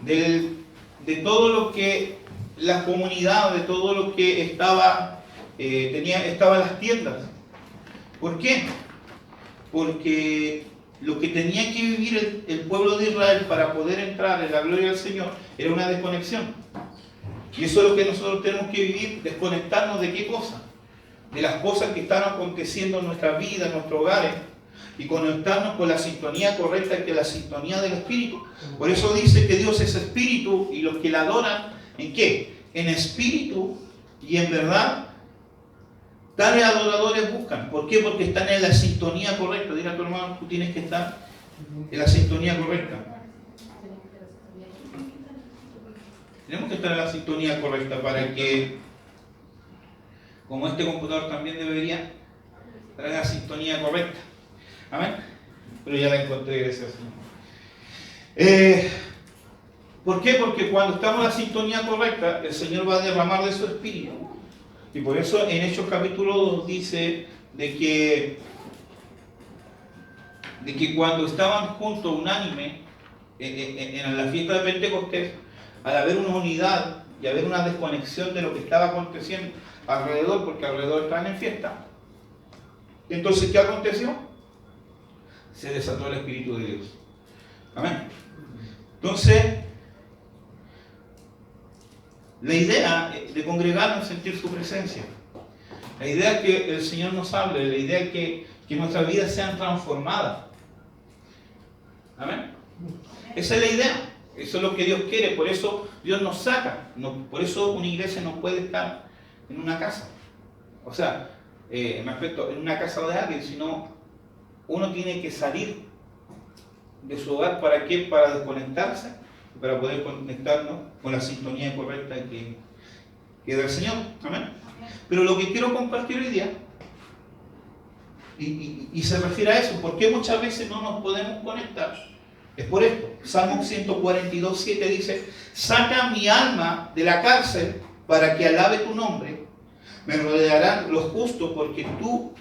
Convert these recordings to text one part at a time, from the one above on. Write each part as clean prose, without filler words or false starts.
de todo lo que la comunidad, de todo lo que estaba en las tiendas. ¿Por qué? Porque lo que tenía que vivir el pueblo de Israel para poder entrar en la gloria del Señor era una desconexión. Y eso es lo que nosotros tenemos que vivir, desconectarnos de qué cosa, de las cosas que están aconteciendo en nuestra vida, en nuestros hogares, y conectarnos con la sintonía correcta, que es la sintonía del Espíritu. Por eso dice que Dios es Espíritu, y los que la adoran, ¿en qué? En espíritu y en verdad. Tales adoradores buscan. ¿Por qué? Porque están en la sintonía correcta. Dile a tu hermano, tú tienes que estar en la sintonía correcta. Tenemos que estar en la sintonía correcta para que, como este computador también debería estar en la sintonía correcta. Amén. Pero ya la encontré, gracias Señor. ¿Por qué? Porque cuando estamos en la sintonía correcta, el Señor va a derramar de su espíritu. Y por eso en Hechos capítulo 2 dice de que cuando estaban juntos, unánime, en la fiesta de Pentecostés, al haber una unidad y haber una desconexión de lo que estaba aconteciendo alrededor, porque alrededor estaban en fiesta, entonces ¿qué aconteció? Se desató el Espíritu de Dios. Amén. Entonces, la idea de congregarnos es sentir su presencia. La idea es que el Señor nos hable, la idea es que nuestras vidas sean transformadas. Amén. Esa es la idea. Eso es lo que Dios quiere. Por eso Dios nos saca. Por eso una iglesia no puede estar en una casa. O sea, en una casa de alguien, sino uno tiene que salir de su hogar. ¿Para qué? Para desconectarse, para poder conectarnos con la sintonía correcta que es del Señor. Amén. Pero lo que quiero compartir hoy día, y se refiere a eso, ¿por qué muchas veces no nos podemos conectar? Es por esto. Salmo 142:7 dice: saca mi alma de la cárcel para que alabe tu nombre. Me rodearán los justos porque tú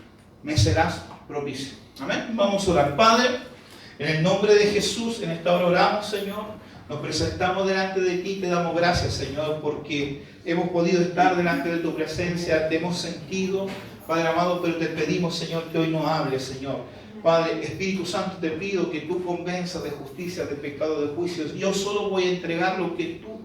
me serás propicio. Amén. Vamos a orar. Padre, en el nombre de Jesús, en esta hora oramos, Señor. Nos presentamos delante de ti y te damos gracias, Señor, porque hemos podido estar delante de tu presencia, te hemos sentido, Padre amado, pero te pedimos, Señor, que hoy nos hables, Señor. Padre, Espíritu Santo, te pido que tú convenzas de justicia, de pecado, de juicios. Yo solo voy a entregar lo que tú,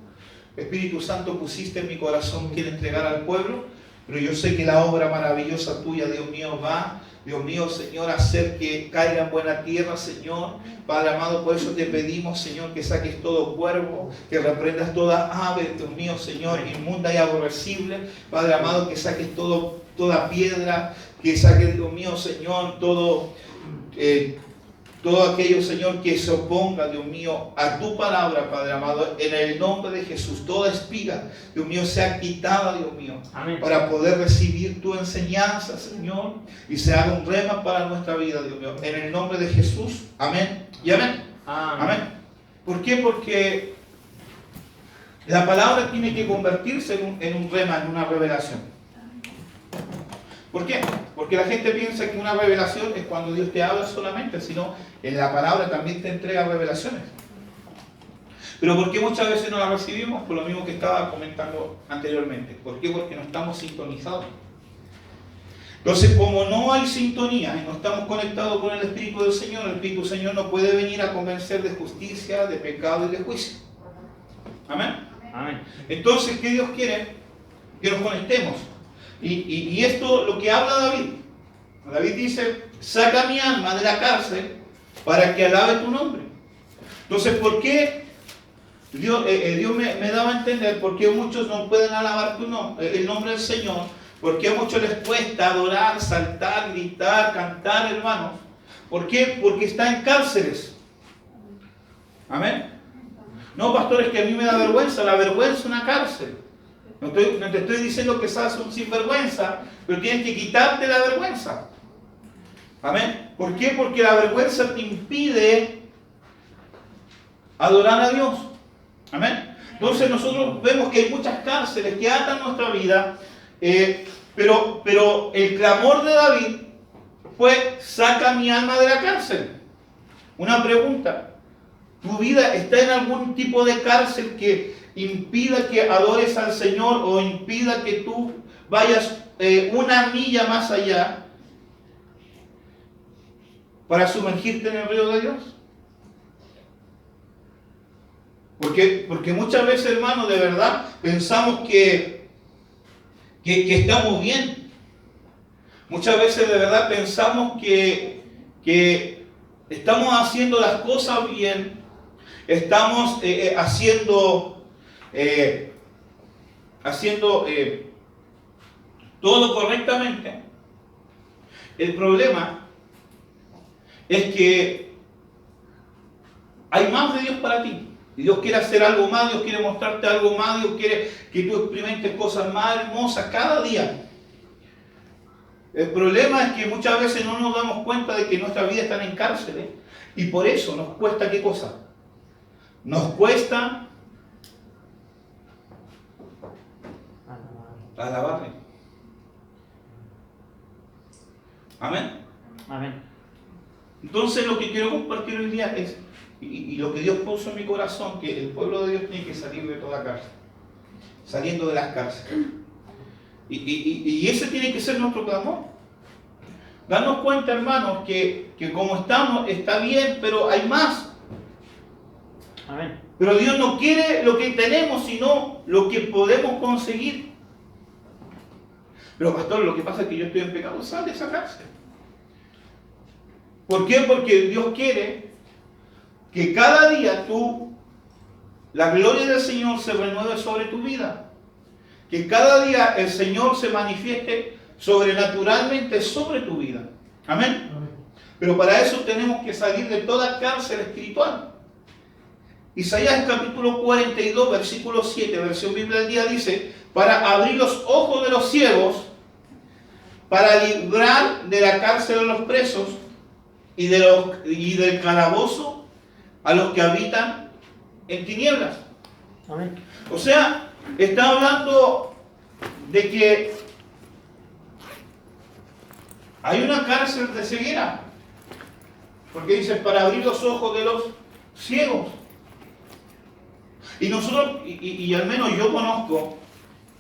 Espíritu Santo, pusiste en mi corazón, quiere entregar al pueblo, pero yo sé que la obra maravillosa tuya, Dios mío, va, Dios mío, Señor, hacer que caiga en buena tierra, Señor. Padre amado, por eso te pedimos, Señor, que saques todo cuervo, que reprendas toda ave, Dios mío, Señor, inmunda y aborrecible. Padre amado, que saques toda piedra, que saques, Dios mío, Señor, todo aquello, Señor, que se oponga, Dios mío, a tu palabra, Padre amado, en el nombre de Jesús. Toda espiga, Dios mío, sea quitada, Dios mío, amén, para poder recibir tu enseñanza, Señor, y se haga un rema para nuestra vida, Dios mío, en el nombre de Jesús. Amén y amén. Amén. Amén. ¿Por qué? Porque la palabra tiene que convertirse en un rema, en una revelación. ¿Por qué? Porque la gente piensa que una revelación es cuando Dios te habla solamente, sino en la palabra también te entrega revelaciones. Pero ¿por qué muchas veces no la recibimos? Por lo mismo que estaba comentando anteriormente. ¿Por qué? Porque no estamos sintonizados. Entonces, como no hay sintonía y no estamos conectados con el Espíritu del Señor, el Espíritu del Señor no puede venir a convencer de justicia, de pecado y de juicio. Amén. Amén. Entonces, ¿qué Dios quiere? Que nos conectemos. Y esto lo que habla David. David dice: saca mi alma de la cárcel para que alabe tu nombre. Entonces, ¿por qué Dios me daba a entender por qué muchos no pueden alabar el nombre del Señor? ¿Por qué a muchos les cuesta adorar, saltar, gritar, cantar, hermanos? ¿Por qué? Porque están en cárceles. Amén. No, pastores, que a mí me da vergüenza. La vergüenza es una cárcel. No te estoy diciendo que seas un sinvergüenza, pero tienes que quitarte la vergüenza. Amén. ¿Por qué? Porque la vergüenza te impide adorar a Dios. Amén. Entonces nosotros vemos que hay muchas cárceles que atan nuestra vida, pero el clamor de David fue: saca mi alma de la cárcel. Una pregunta: Tu vida está en algún tipo de cárcel que impida que adores al Señor o impida que tú vayas una milla más allá para sumergirte en el río de Dios. Porque muchas veces, hermano, de verdad pensamos que estamos bien. Muchas veces de verdad pensamos que estamos haciendo las cosas bien, estamos haciendo todo correctamente. El problema es que hay más de Dios para ti. Y Dios quiere hacer algo más, Dios quiere mostrarte algo más, Dios quiere que tú experimentes cosas más hermosas cada día. El problema es que muchas veces no nos damos cuenta de que nuestra vida está en cárceles y por eso nos cuesta ¿qué cosa? Nos cuesta alabarle. Amén. Amén. Entonces lo que quiero compartir hoy día es, y lo que Dios puso en mi corazón, que el pueblo de Dios tiene que salir de toda cárcel, saliendo de las cárceles. Y ese tiene que ser nuestro clamor. Darnos cuenta, hermanos, que como estamos, está bien, pero hay más. Amén. Pero Dios no quiere lo que tenemos, sino lo que podemos conseguir. Pero pastor, lo que pasa es que yo estoy en pecado, sal de esa cárcel. ¿Por qué? Porque Dios quiere que cada día la gloria del Señor se renueve sobre tu vida. Que cada día el Señor se manifieste sobrenaturalmente sobre tu vida. Amén. Amén. Pero para eso tenemos que salir de toda cárcel espiritual. Isaías capítulo 42, versículo 7, versión Biblia del Día, dice: para abrir los ojos de los ciegos, para librar de la cárcel a los presos y del calabozo a los que habitan en tinieblas. Amén. O sea, está hablando de que hay una cárcel de ceguera. Porque dice, para abrir los ojos de los ciegos. Y nosotros, y al menos yo conozco,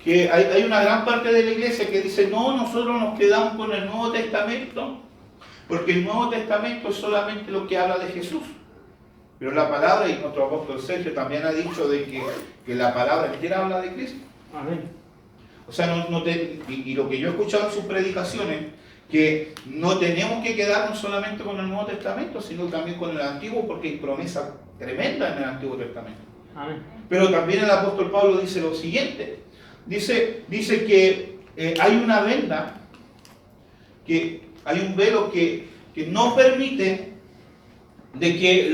que hay una gran parte de la iglesia que dice, no, nosotros nos quedamos con el Nuevo Testamento, porque el Nuevo Testamento es solamente lo que habla de Jesús. Pero la palabra, y nuestro apóstol Sergio también ha dicho de que la palabra entera habla de Cristo. Amén. O sea, y lo que yo he escuchado en sus predicaciones, que no tenemos que quedarnos solamente con el Nuevo Testamento, sino también con el Antiguo, porque hay promesa tremenda en el Antiguo Testamento. Amén. Pero también el apóstol Pablo dice lo siguiente. Dice que hay una venda, que hay un velo que no permite de que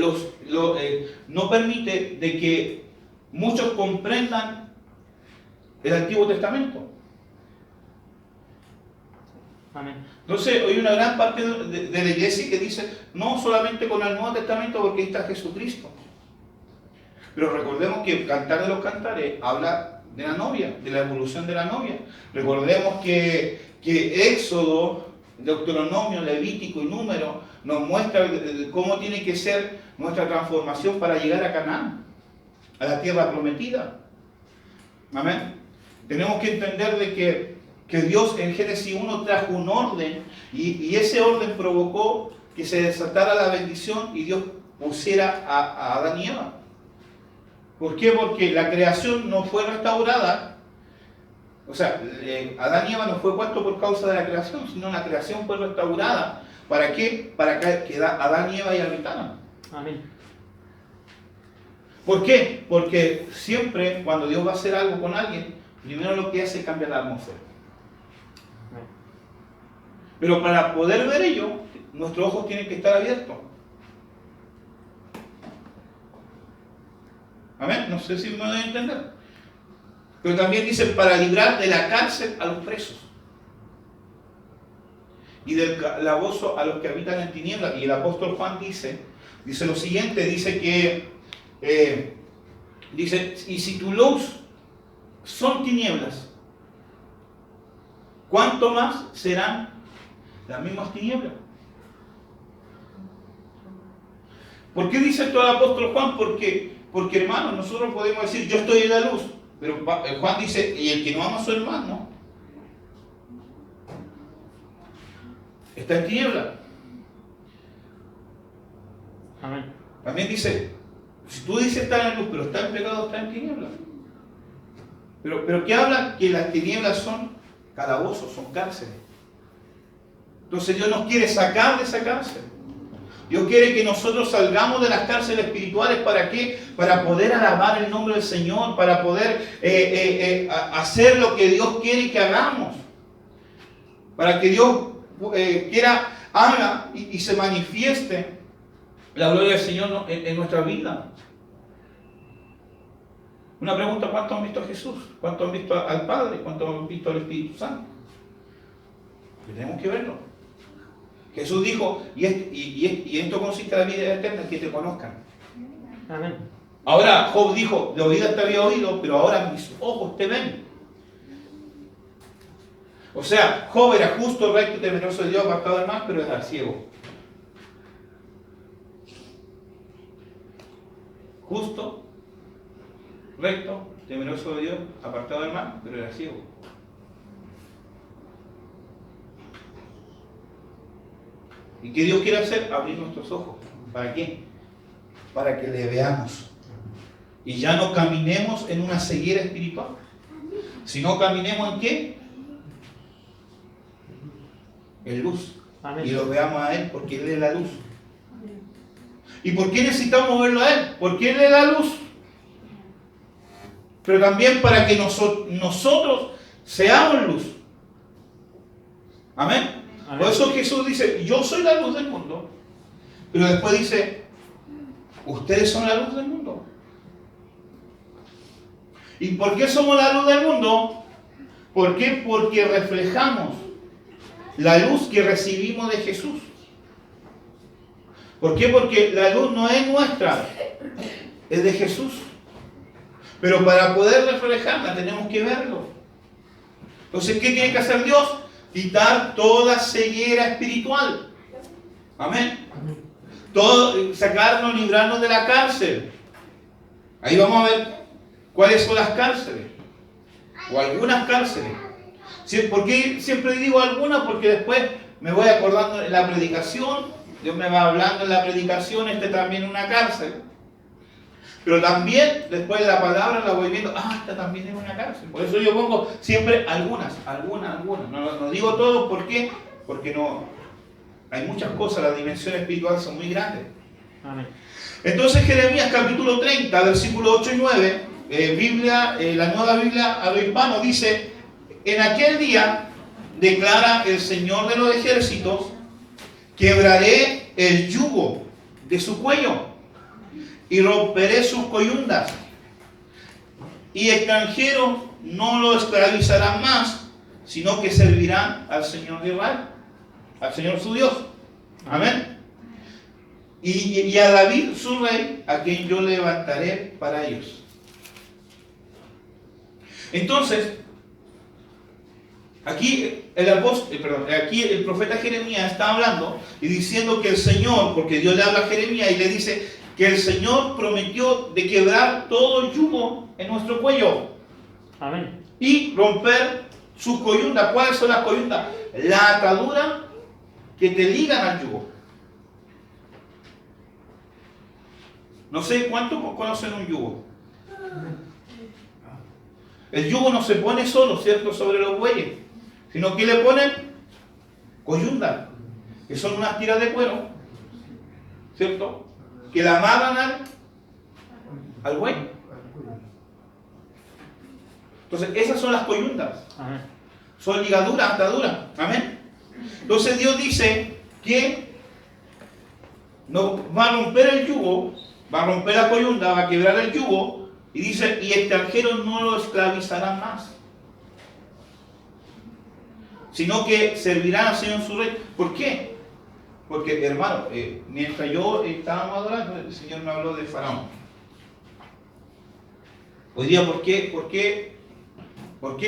no permite de que muchos comprendan el Antiguo Testamento. Amén. Entonces hay una gran parte de la iglesia que dice no solamente con el Nuevo Testamento porque ahí está Jesucristo. Pero recordemos que el Cantar de los Cantares habla de la novia, de la evolución de la novia. Recordemos que Éxodo, Deuteronomio, Levítico y Número nos muestra cómo tiene que ser nuestra transformación para llegar a Canaán, a la tierra prometida. Amén. Tenemos que entender de que Dios en Génesis 1 trajo un orden y ese orden provocó que se desatara la bendición y Dios pusiera a Adán y Eva. ¿Por qué? Porque la creación no fue restaurada. O sea, Adán y Eva no fue puesto por causa de la creación, sino la creación fue restaurada. ¿Para qué? Para que Adán y Eva ya habitaran. Amén. ¿Por qué? Porque siempre cuando Dios va a hacer algo con alguien, primero lo que hace es cambiar la atmósfera. Amén. Pero para poder ver ello, nuestros ojos tienen que estar abiertos. Amén. No sé si me voy a entender. Pero también dice para librar de la cárcel a los presos y del calabozo a los que habitan en tinieblas. Y el apóstol Juan dice lo siguiente, dice que y si tu luz son tinieblas, ¿cuánto más serán las mismas tinieblas? ¿Por qué dice esto el apóstol Juan? Porque hermanos, nosotros podemos decir, yo estoy en la luz. Pero Juan dice, y el que no ama a su hermano está en tiniebla. Amén. También dice, si tú dices estar en la luz, pero está en pecado, está en tiniebla. Pero ¿qué habla? Que las tinieblas son calabozos, son cárceles. Entonces Dios nos quiere sacar de esa cárcel. Dios quiere que nosotros salgamos de las cárceles espirituales. ¿Para qué? Para poder alabar el nombre del Señor, para poder hacer lo que Dios quiere que hagamos. Para que Dios haga y se manifieste la gloria del Señor en nuestra vida. Una pregunta, ¿cuántos han visto a Jesús? ¿Cuántos han visto al Padre? ¿Cuántos han visto al Espíritu Santo? Tenemos que verlo. Jesús dijo, y esto consiste en la vida eterna, que te conozcan. Amén. Ahora Job dijo, de oídas te había oído, pero ahora mis ojos te ven. O sea, Job era justo, recto y temeroso de Dios, apartado del mal, pero era ciego. Justo, recto, temeroso de Dios, apartado del mal, pero era ciego. ¿Y qué Dios quiere hacer? Abrir nuestros ojos. ¿Para qué? Para que le veamos. Y ya no caminemos en una ceguera espiritual. Sino caminemos en qué? En luz. Amén. Y lo veamos a Él, porque Él es la luz. ¿Y por qué necesitamos verlo a Él? Porque Él es la luz. Pero también para que nosotros seamos luz. Amén. Por eso Jesús dice, yo soy la luz del mundo. Pero después dice, ustedes son la luz del mundo. ¿Y por qué somos la luz del mundo? ¿Por qué? Porque reflejamos la luz que recibimos de Jesús. ¿Por qué? Porque la luz no es nuestra, es de Jesús. Pero para poder reflejarla tenemos que verlo. Entonces, ¿qué tiene que hacer Dios? Quitar toda ceguera espiritual. Amén. Sacarnos, librarnos de la cárcel. Ahí vamos a ver cuáles son las cárceles. O algunas cárceles. ¿Por qué siempre digo algunas? Porque después me voy acordando en la predicación. Dios me va hablando en la predicación. También es una cárcel. Pero también, después de la palabra, la voy viendo, esta también es una cárcel. Por eso yo pongo siempre algunas. No digo todo, ¿por qué? Porque no, hay muchas cosas, las dimensiones espirituales son muy grandes. Amén. Entonces Jeremías capítulo 30, versículos 8 y 9, la nueva Biblia a lo hispano dice, en aquel día, declara el Señor de los ejércitos, quebraré el yugo de su cuello y romperé sus coyundas, y extranjeros no lo esclavizarán más, sino que servirán al Señor de Israel, al Señor su Dios. Amén. Y a David su rey, a quien yo levantaré para ellos. Entonces, aquí el profeta Jeremías está hablando y diciendo que el Señor, porque Dios le habla a Jeremías y le dice que el Señor prometió de quebrar todo el yugo en nuestro cuello. Amén. Y romper sus coyundas. ¿Cuáles son las coyundas? La atadura que te ligan al yugo. No sé cuántos conocen un yugo. El yugo no se pone solo, ¿cierto?, sobre los bueyes, sino que le ponen coyundas, que son unas tiras de cuero, ¿cierto?, que la amarran al buey. Entonces, esas son las coyundas. Amén. Son ligaduras, ataduras. Amén. Entonces, Dios dice que no va a romper el yugo, va a romper la coyunda, va a quebrar el yugo, y dice, y extranjeros no lo esclavizarán más, sino que servirán al Señor su rey. ¿Por qué? Porque, hermano, mientras yo estábamos adorando, el Señor me habló de Faraón. Hoy día, ¿por qué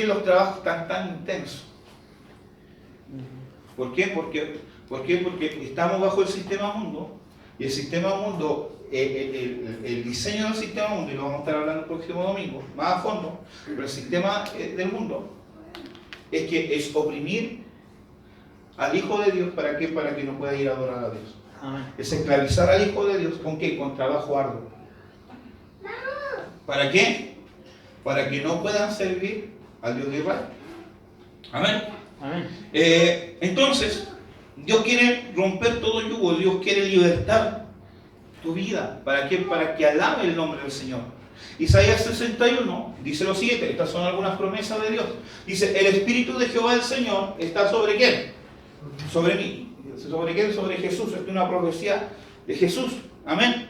los trabajos están tan intensos? ¿Por qué? Porque estamos bajo el sistema mundo, y el sistema mundo el diseño del sistema mundo, y lo vamos a estar hablando el próximo domingo, más a fondo, pero el sistema del mundo es que es oprimir al Hijo de Dios. ¿Para qué? Para que no pueda ir a adorar a Dios. Es esclavizar al Hijo de Dios. ¿Con qué? Con trabajo arduo. ¿Para qué? Para que no puedan servir al Dios de Israel. Amén. Amén. Entonces, Dios quiere romper todo yugo. Dios quiere libertar tu vida. ¿Para qué? Para que alabe el nombre del Señor. Isaías 61 dice lo siguiente. Estas son algunas promesas de Dios. Dice: el Espíritu de Jehová el Señor está sobre ¿quién? Sobre mí. ¿Sobre quién? Sobre Jesús. Esta es una profecía de Jesús. Amén.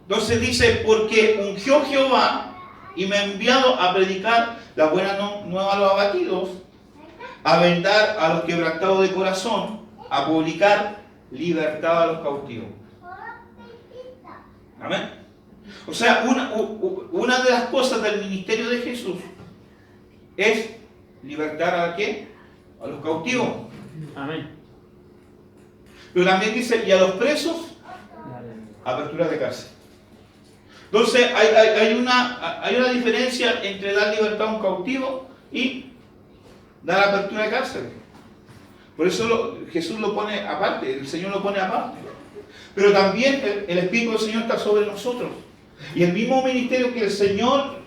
Entonces dice: porque ungió Jehová y me ha enviado a predicar la buena nueva a los abatidos, a vendar a los quebrantados de corazón, a publicar libertad a los cautivos. Amén. O sea, una de las cosas del ministerio de Jesús es libertar a ¿qué? A los cautivos. Amén. Pero también dice: y a los presos, apertura de cárcel. Entonces hay una diferencia entre dar libertad a un cautivo y dar apertura de cárcel. Por eso Jesús lo pone aparte, el Señor lo pone aparte. Pero también el Espíritu del Señor está sobre nosotros. Y el mismo ministerio que el Señor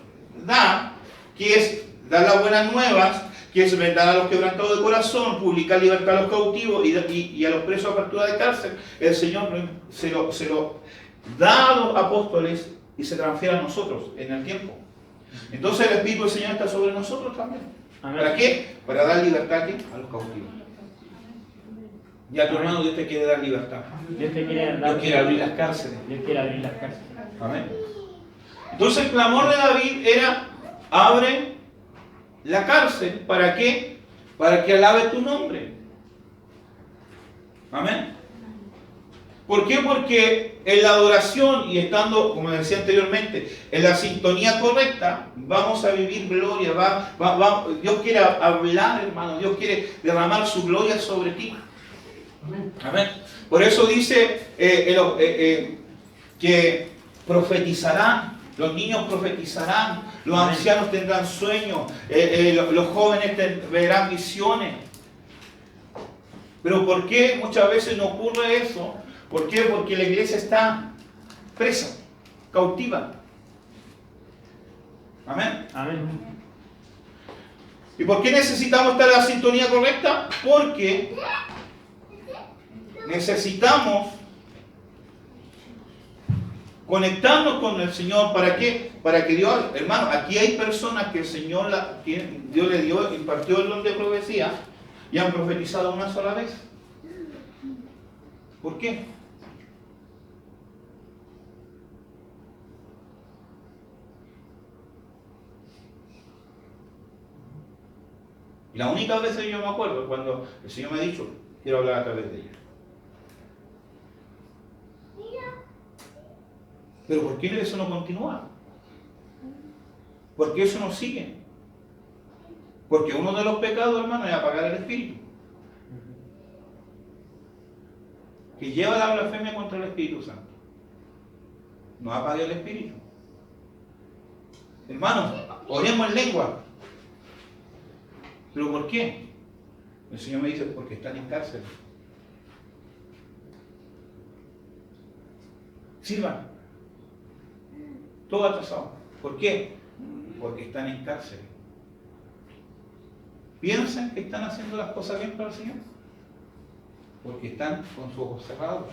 da, que es dar las buenas nuevas, que es vendar a los quebrantados de corazón, publicar libertad a los cautivos y a los presos apertura de cárcel, el Señor se lo da a los apóstoles y se transfiere a nosotros en el tiempo. Entonces el Espíritu del Señor está sobre nosotros también. Amén. ¿Para qué? Para dar libertad a los cautivos. Y a tu hermano Dios te quiere dar libertad. Dios quiere abrir las cárceles. Dios quiere abrir las cárceles. Amén. Entonces el clamor de David era: abre la cárcel. ¿Para qué? Para que alabe tu nombre. Amén. ¿Por qué? Porque en la adoración y estando, como decía anteriormente, en la sintonía correcta, vamos a vivir gloria. Dios quiere hablar, hermano. Dios quiere derramar su gloria sobre ti. Amén. Por eso dice que profetizarán, los niños profetizarán, los ancianos tendrán sueños, los jóvenes verán visiones. Pero ¿por qué muchas veces no ocurre eso? ¿Por qué? Porque la iglesia está presa, cautiva. Amén. Amén. ¿Y por qué necesitamos estar en la sintonía correcta? Porque necesitamos conectarnos con el Señor. ¿Para qué? Para que Dios, hermano, aquí hay personas que el Señor, Dios le dio, impartió el don de profecía y han profetizado una sola vez. ¿Por qué? Y la única vez que yo me acuerdo cuando el Señor me ha dicho: quiero hablar a través de ella. Pero ¿por qué eso no continúa? ¿Por qué eso no sigue? Porque uno de los pecados, hermano, es apagar el espíritu. Que lleva la blasfemia contra el Espíritu Santo. No apague el espíritu. Hermanos, oremos en lengua. ¿Pero por qué? El Señor me dice: porque están en cárcel. Sirvan. Todo atrasado. ¿Por qué? Porque están en cárcel. ¿Piensan que están haciendo las cosas bien para el Señor? Porque están con sus ojos cerrados.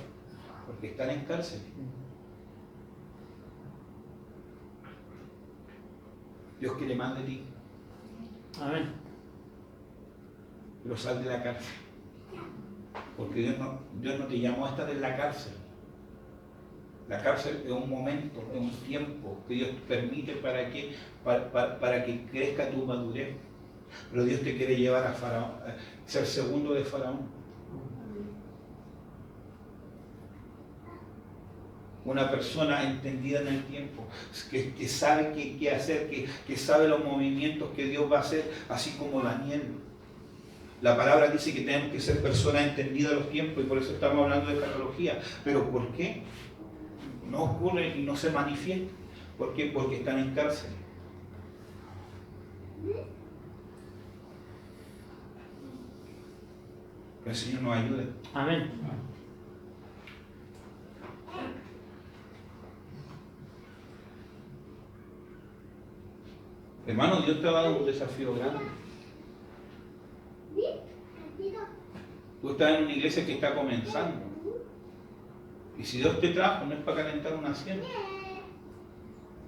Porque están en cárcel. Dios quiere más de ti. Amén. Pero sal de la cárcel. Porque Dios no te llamó a estar en la cárcel. La cárcel es un momento, es un tiempo que Dios permite para que crezca tu madurez. Pero Dios te quiere llevar a Faraón, a ser segundo de Faraón. Una persona entendida en el tiempo, que sabe qué hacer, que sabe los movimientos que Dios va a hacer, así como Daniel. La palabra dice que tenemos que ser personas entendidas en los tiempos, y por eso estamos hablando de escatología. ¿Pero por qué? no ocurre y no se manifiesta. ¿Por qué? Porque están en cárcel. Que el Señor nos ayude. Amén. Hermano, Dios te ha dado un desafío grande. Tú estás en una iglesia que está comenzando. Y si Dios te trajo, no es para calentar una sierra,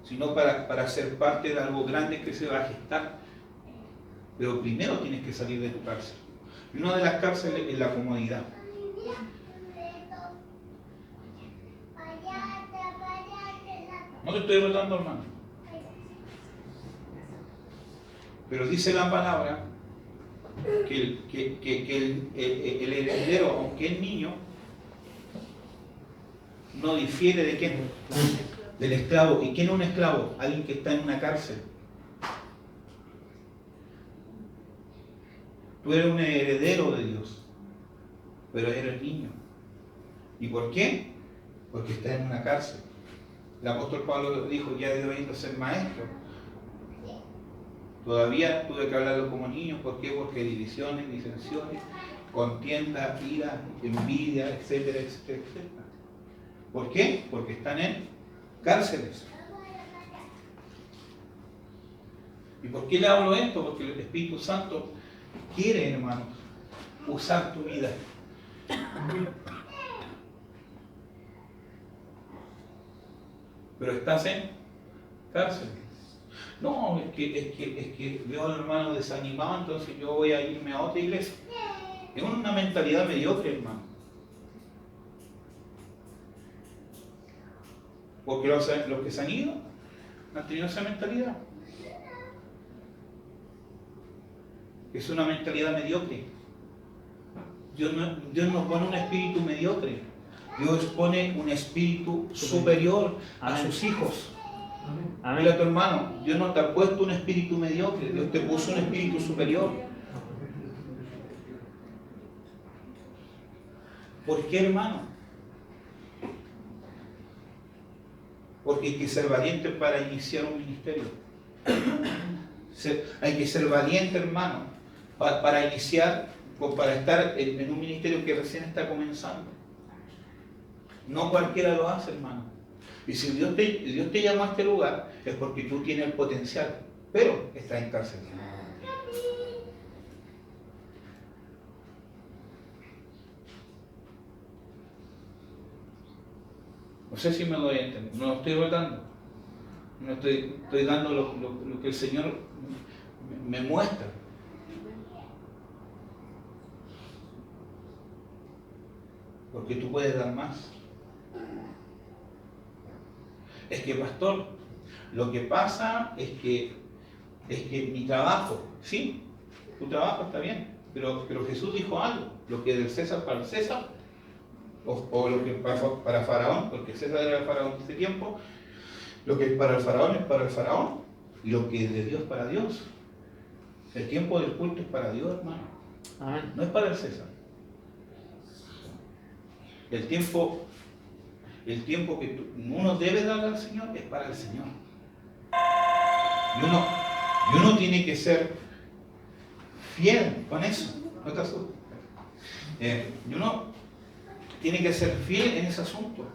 sino para ser parte de algo grande que se va a gestar. Pero primero tienes que salir de tu cárcel. Y una de las cárceles es la comodidad. No te estoy retando, hermano. Pero dice la palabra que el heredero, aunque es niño, no difiere de quién, del esclavo. ¿Y quién es un esclavo? Alguien que está en una cárcel. Tú eres un heredero de Dios, pero eres niño. ¿Y por qué? Porque estás en una cárcel. El apóstol Pablo dijo, ya debiendo ser maestro. Todavía tuve que hablarlo como niño. ¿Por qué? Porque divisiones, disensiones, contiendas, ira, envidia, etcétera, etcétera, etcétera. ¿Por qué? Porque están en cárceles. ¿Y por qué le hablo esto? Porque el Espíritu Santo quiere, hermanos, usar tu vida. Pero estás en cárcel. No, es que veo al hermano desanimado, entonces yo voy a irme a otra iglesia. Es una mentalidad mediocre, hermano. Porque los que se han ido han tenido esa mentalidad. Es una mentalidad mediocre. Dios no pone un espíritu mediocre. Dios pone un espíritu superior a sus hijos. Amén. Dile a tu hermano, Dios no te ha puesto un espíritu mediocre, Dios te puso un espíritu superior. ¿Por qué, hermano? Porque hay que ser valiente para iniciar un ministerio. Hay que ser valiente, hermano, para iniciar o para estar en un ministerio que recién está comenzando. No cualquiera lo hace, hermano. Y si Dios te llama a este lugar, es porque tú tienes el potencial, pero estás en cárcel. No sé si me doy a entender. No lo estoy retando. No estoy dando lo que el Señor me muestra. Porque tú puedes dar más. Es que, pastor, lo que pasa es que mi trabajo, sí, tu trabajo está bien, pero Jesús dijo algo, lo que es del César para el César, o lo que para Faraón, porque César era el Faraón de ese tiempo, lo que es para el Faraón es para el Faraón, y lo que es de Dios para Dios. El tiempo del culto es para Dios, hermano. Amén. No es para el César. El tiempo que uno debe dar al Señor es para el Señor. Y uno tiene que ser fiel con eso. No te asustes. Y uno tiene que ser fiel en ese asunto.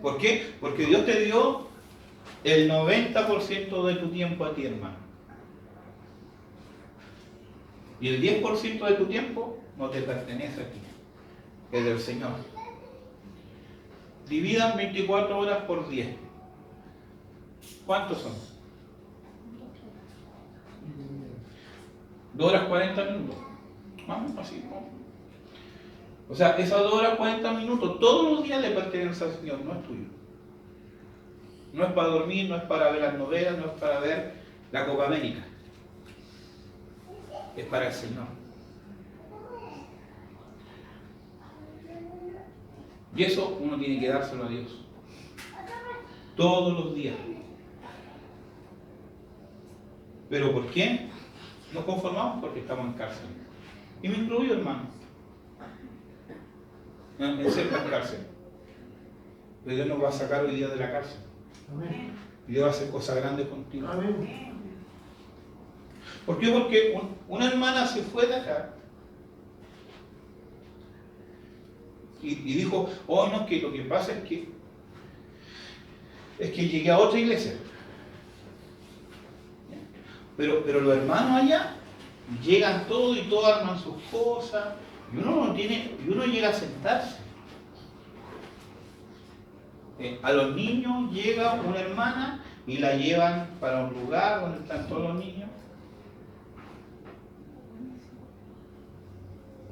¿Por qué? Porque Dios te dio el 90% de tu tiempo a ti, hermano. Y el 10% de tu tiempo no te pertenece a ti. Es del Señor. Dividan 24 horas por 10. ¿Cuántos son? 2 horas 40 minutos. Vamos, así, ¿no? O sea, esas 2 horas 40 minutos todos los días le pertenecen al Señor, no es tuyo. No es para dormir, no es para ver las novelas, no es para ver la Copa América. Es para el Señor. Y eso uno tiene que dárselo a Dios. Todos los días. ¿Pero por qué? Nos conformamos porque estamos en cárcel. Y me incluyo, hermano. en ciertas cárceles. Pero Dios nos va a sacar hoy día de la cárcel. Amén. Y Dios va a hacer cosas grandes contigo. Amén. ¿Por qué? Porque una hermana se fue de acá y dijo, oh no, que lo que pasa es que llegué a otra iglesia. Pero los hermanos allá llegan todos y todos arman sus cosas y uno llega a sentarse. A los niños llega una hermana y la llevan para un lugar donde están todos los niños.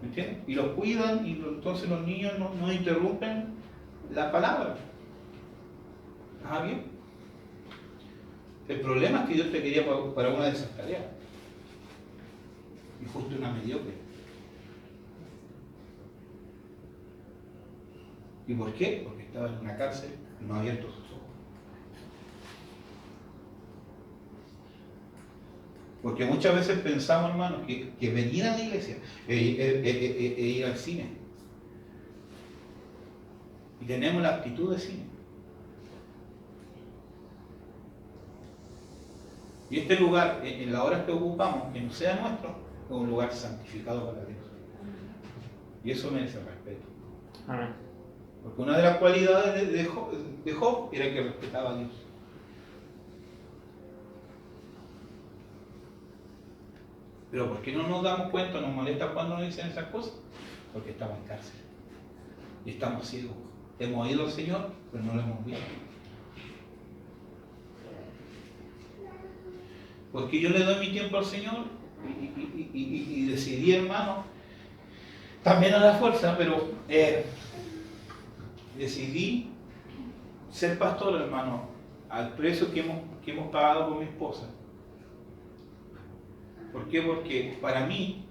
¿Me entiendes? Y los cuidan y entonces los niños no interrumpen la palabra. ¿Ah, bien? El problema es que Dios te quería para una de esas tareas. Y justo una mediocre. ¿Y por qué? Porque estaba en una cárcel y no ha abierto sus ojos. Porque muchas veces pensamos, hermanos, que venir a la iglesia e ir al cine. Y tenemos la actitud de cine. Y este lugar, en las horas que ocupamos, que no sea nuestro, es un lugar santificado para Dios. Y eso merece respeto. Amén. Porque una de las cualidades de Job era que respetaba a Dios. Pero ¿por qué no nos damos cuenta, nos molesta cuando nos dicen esas cosas? Porque estamos en cárcel. Y estamos ciegos. Hemos oído al Señor, pero no lo hemos visto. Porque yo le doy mi tiempo al Señor y decidí, hermano, también a la fuerza, pero decidí ser pastor, hermano, al precio que hemos pagado con mi esposa. ¿Por qué? Porque para mí,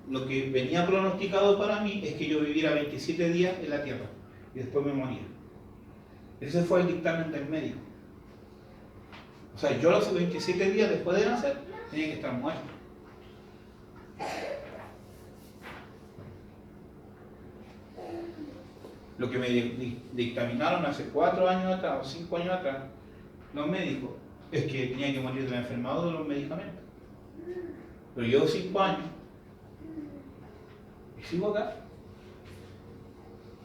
lo que venía pronosticado para mí es que yo viviera 27 días en la tierra y después me moría. Ese fue el dictamen del médico. O sea, yo los 27 días después de nacer tenía que estar muerto. Lo que me dictaminaron hace 4 años atrás o 5 años atrás los médicos es que tenía que morir de la enfermedad o de los medicamentos. Pero llevo 5 años y sigo acá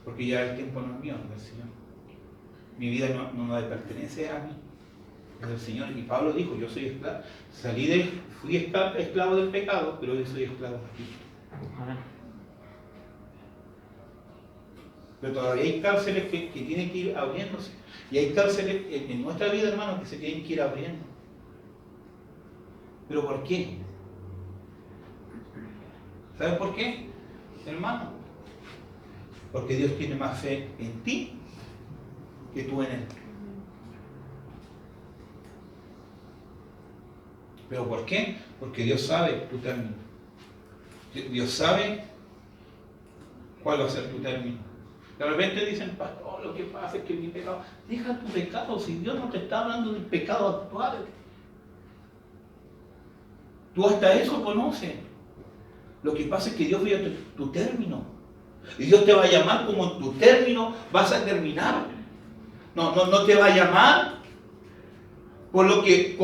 porque ya el tiempo no es mío, no es del Señor. Mi vida no le pertenece a mí, es del Señor. Y Pablo dijo, yo soy esclavo, fui esclavo del pecado, pero hoy soy esclavo de Cristo. Amén. Pero todavía hay cárceles que tienen que ir abriéndose. Y hay cárceles en nuestra vida, hermanos, que se tienen que ir abriendo. ¿Pero por qué? ¿Saben por qué, hermano? Porque Dios tiene más fe en ti que tú en Él. ¿Pero por qué? Porque Dios sabe tu término. Dios sabe cuál va a ser tu término. De repente dicen, pastor, lo que pasa es que mi pecado... Deja tu pecado, si Dios no te está hablando del pecado actual. Tú hasta eso conoces. Lo que pasa es que Dios vio tu término. Y Dios te va a llamar como en tu término vas a terminar. No te va a llamar por lo que,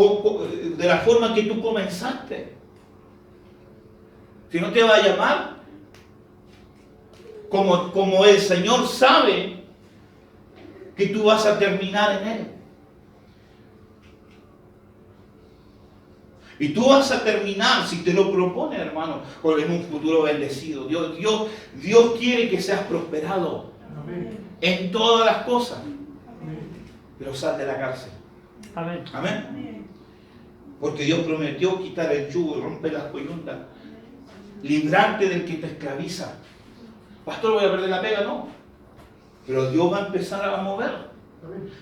de la forma que tú comenzaste. Sino te va a llamar como el Señor sabe que tú vas a terminar en Él. Y tú vas a terminar, si te lo propone, hermano, en un futuro bendecido. Dios quiere que seas prosperado. Amén. En todas las cosas. Amén. Pero sal de la cárcel. Amén. Amén. Porque Dios prometió quitar el yugo, romper las coyuntas, librarte del que te esclaviza. Pastor, ¿voy a perder la pega? No. Pero Dios va a empezar a mover.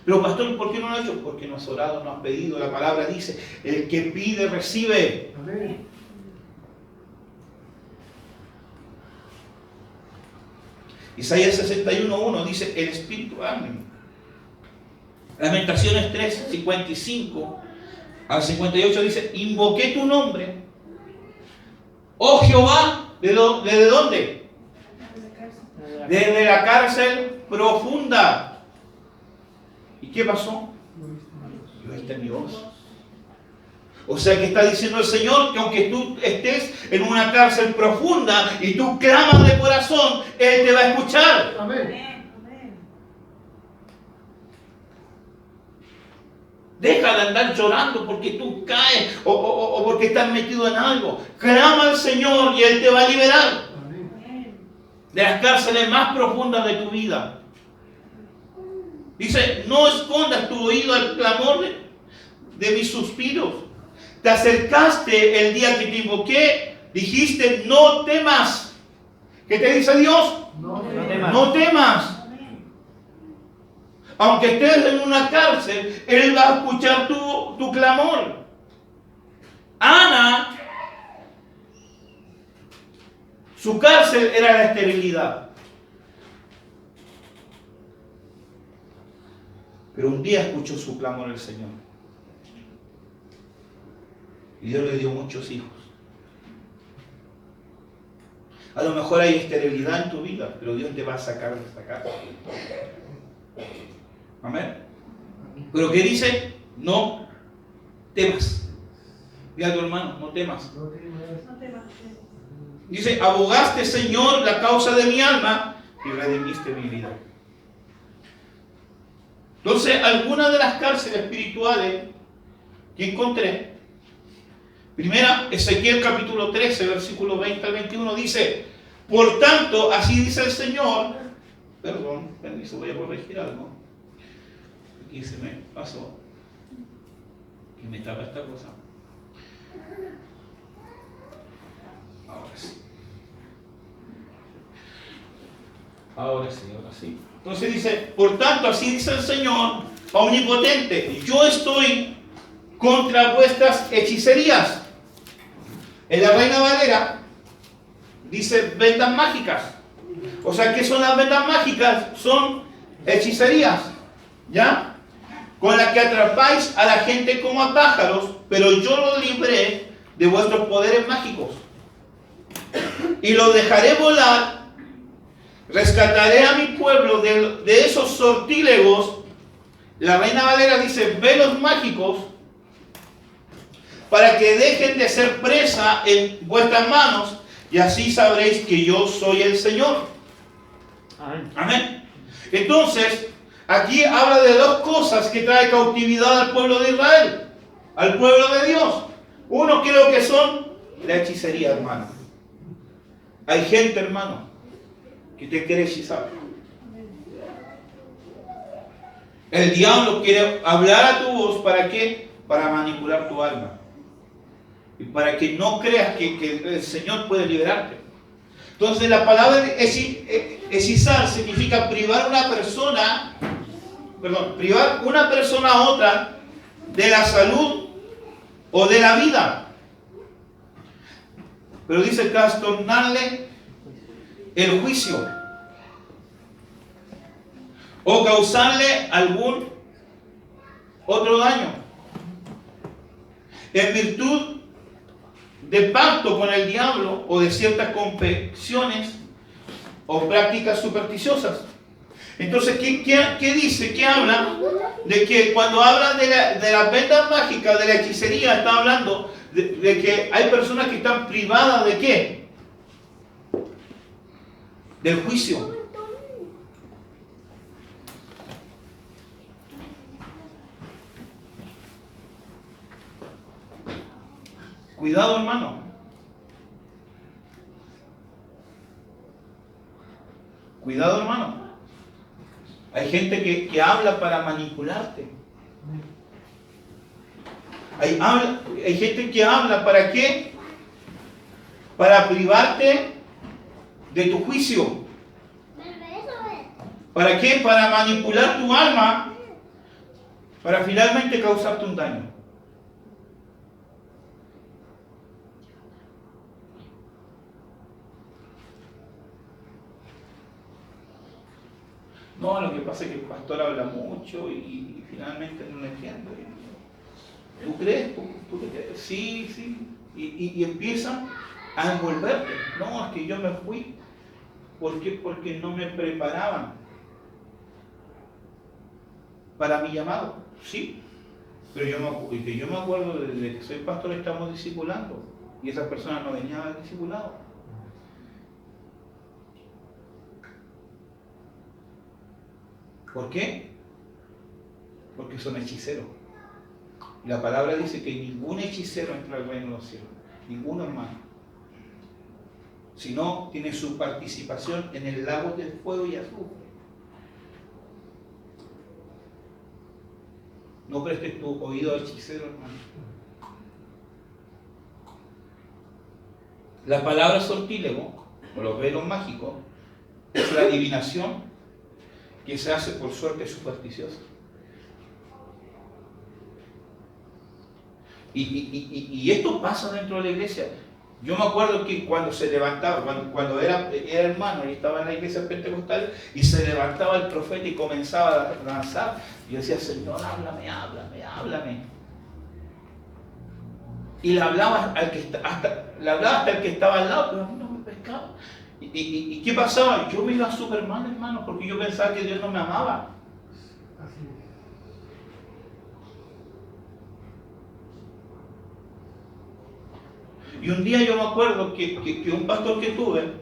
Pero pastor, ¿por qué no lo ha hecho? Porque no has orado, no has pedido. La palabra dice, el que pide, recibe. Amén. Isaías 61:1 dice, el Espíritu, amén. Lamentaciones 3, 55 al 58 dice, invoqué tu nombre, oh Jehová, ¿desde dónde? Desde la cárcel profunda. ¿Y qué pasó? Y oíste mi voz. O sea que está diciendo el Señor que aunque tú estés en una cárcel profunda y tú clamas de corazón, Él te va a escuchar. Amén. Deja de andar llorando porque tú caes o porque estás metido en algo. Clama al Señor y Él te va a liberar de las cárceles más profundas de tu vida. Dice, no escondas tu oído al clamor de mis suspiros. Te acercaste el día que te invoqué, dijiste, no temas. ¿Qué te dice Dios? No temas. No temas. Aunque estés en una cárcel, Él va a escuchar tu clamor. Ana, su cárcel era la esterilidad. Pero un día escuchó su clamor el Señor. Y Dios le dio muchos hijos. A lo mejor hay esterilidad en tu vida, pero Dios te va a sacar de esta cárcel. Amén. Pero ¿qué dice? No temas. Diga a tu hermano, no temas. No temas. Dice, abogaste, Señor, la causa de mi alma y redimiste mi vida. Entonces, algunas de las cárceles espirituales que encontré, primera, Ezequiel capítulo 13, versículo 20 al 21, dice, por tanto, así dice el Señor, perdón, permiso, voy a corregir algo. Aquí se me pasó, y me tapa esta cosa. Ahora sí. Ahora sí. Entonces dice, por tanto, así dice el Señor omnipotente, yo estoy contra vuestras hechicerías. En la Reina Valera dice vendas mágicas. O sea, ¿qué son las vendas mágicas? Son hechicerías, ¿ya? Con las que atrapáis a la gente como a pájaros, pero yo los libré de vuestros poderes mágicos. Y los dejaré volar. Rescataré a mi pueblo de esos sortílegos. La Reina Valera dice velos mágicos, para que dejen de ser presa en vuestras manos, y así sabréis que yo soy el Señor. Amén. Entonces, aquí habla de dos cosas que trae cautividad al pueblo de Israel, al pueblo de Dios. Uno creo que son la hechicería, hermano. Hay gente, hermano, que te quiere hechizar. El diablo quiere hablar a tu voz, ¿para qué? Para manipular tu alma. Y para que no creas que el Señor puede liberarte. Entonces la palabra hechizar significa privar una persona a otra de la salud o de la vida. Pero dice trastornarle el juicio o causarle algún otro daño en virtud de pacto con el diablo o de ciertas confecciones o prácticas supersticiosas. Entonces, ¿qué dice? ¿Qué habla? De que cuando habla de las vendas mágicas, de la hechicería, está hablando de que hay personas que están privadas ¿de qué? Del juicio. Cuidado, hermano. Cuidado, hermano. Hay gente que habla para manipularte. Hay gente que habla ¿para qué? Para privarte de tu juicio. ¿Para qué? Para manipular tu alma, para finalmente causarte un daño. No, lo que pasa es que el pastor habla mucho y finalmente no lo entiendo. ¿Tú crees? ¿Tú crees? Sí. Y empiezan a envolverte. No, es que yo me fui ¿Por qué? Porque no me preparaban para mi llamado. Sí, pero yo me acuerdo desde que soy pastor estamos discipulando y esas personas no venían al discipulado. ¿Por qué? Porque son hechiceros. Y la palabra dice que ningún hechicero entra al reino de los cielos. Ninguno, hermano. Si no, tiene su participación en el lago del fuego y azufre. No prestes tu oído al hechicero, hermano. La palabra sortílego, o los velos mágicos, es la adivinación que se hace por suerte supersticiosa. Y esto pasa dentro de la iglesia. Yo me acuerdo que cuando se levantaba, cuando era hermano y estaba en la iglesia pentecostal y se levantaba el profeta y comenzaba a lanzar, yo decía, Señor, háblame. Y le hablaba hasta el que estaba al lado, pero a mí no me pescaba. ¿Y qué pasaba? Yo me iba súper mal, hermano, porque yo pensaba que Dios no me amaba. Y un día yo me acuerdo que un pastor que tuve,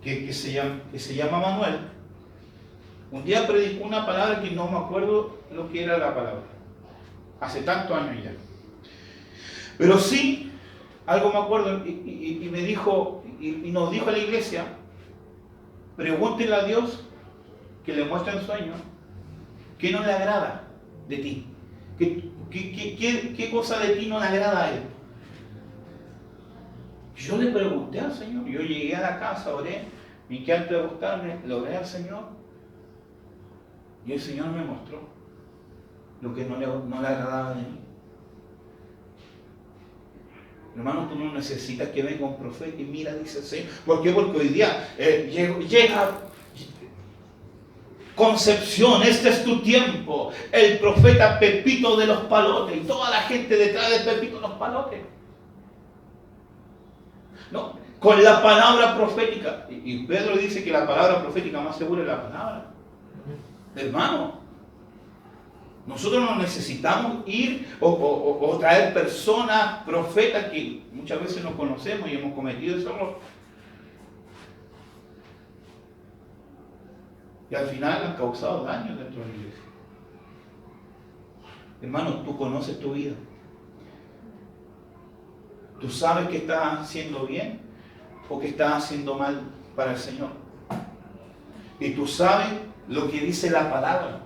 que se llama Manuel, un día predicó una palabra que no me acuerdo lo que era la palabra. Hace tantos años ya. Pero sí, algo me acuerdo y me dijo, y nos dijo a la iglesia, pregúntenle a Dios que le muestre en sueños qué no le agrada de ti. ¿Qué cosa de ti no le agrada a Él? Yo le pregunté al Señor, yo llegué a la casa, oré, y que antes de acostarme, le oré al Señor, y el Señor me mostró lo que no le agradaba de mí. Hermano, tú no necesitas que venga un profeta y mira, dice el Señor. ¿Por qué? Porque hoy día llega Concepción, este es tu tiempo. El profeta Pepito de los Palotes y toda la gente detrás de Pepito de los Palotes. No, con la palabra profética. Y Pedro dice que la palabra profética más segura es la palabra. Hermano, nosotros no necesitamos ir o traer personas, profetas que muchas veces no conocemos y hemos cometido ese error. Y al final han causado daño dentro de la iglesia. Hermano, tú conoces tu vida. Tú sabes que estás haciendo bien o que estás haciendo mal para el Señor. Y tú sabes lo que dice la palabra.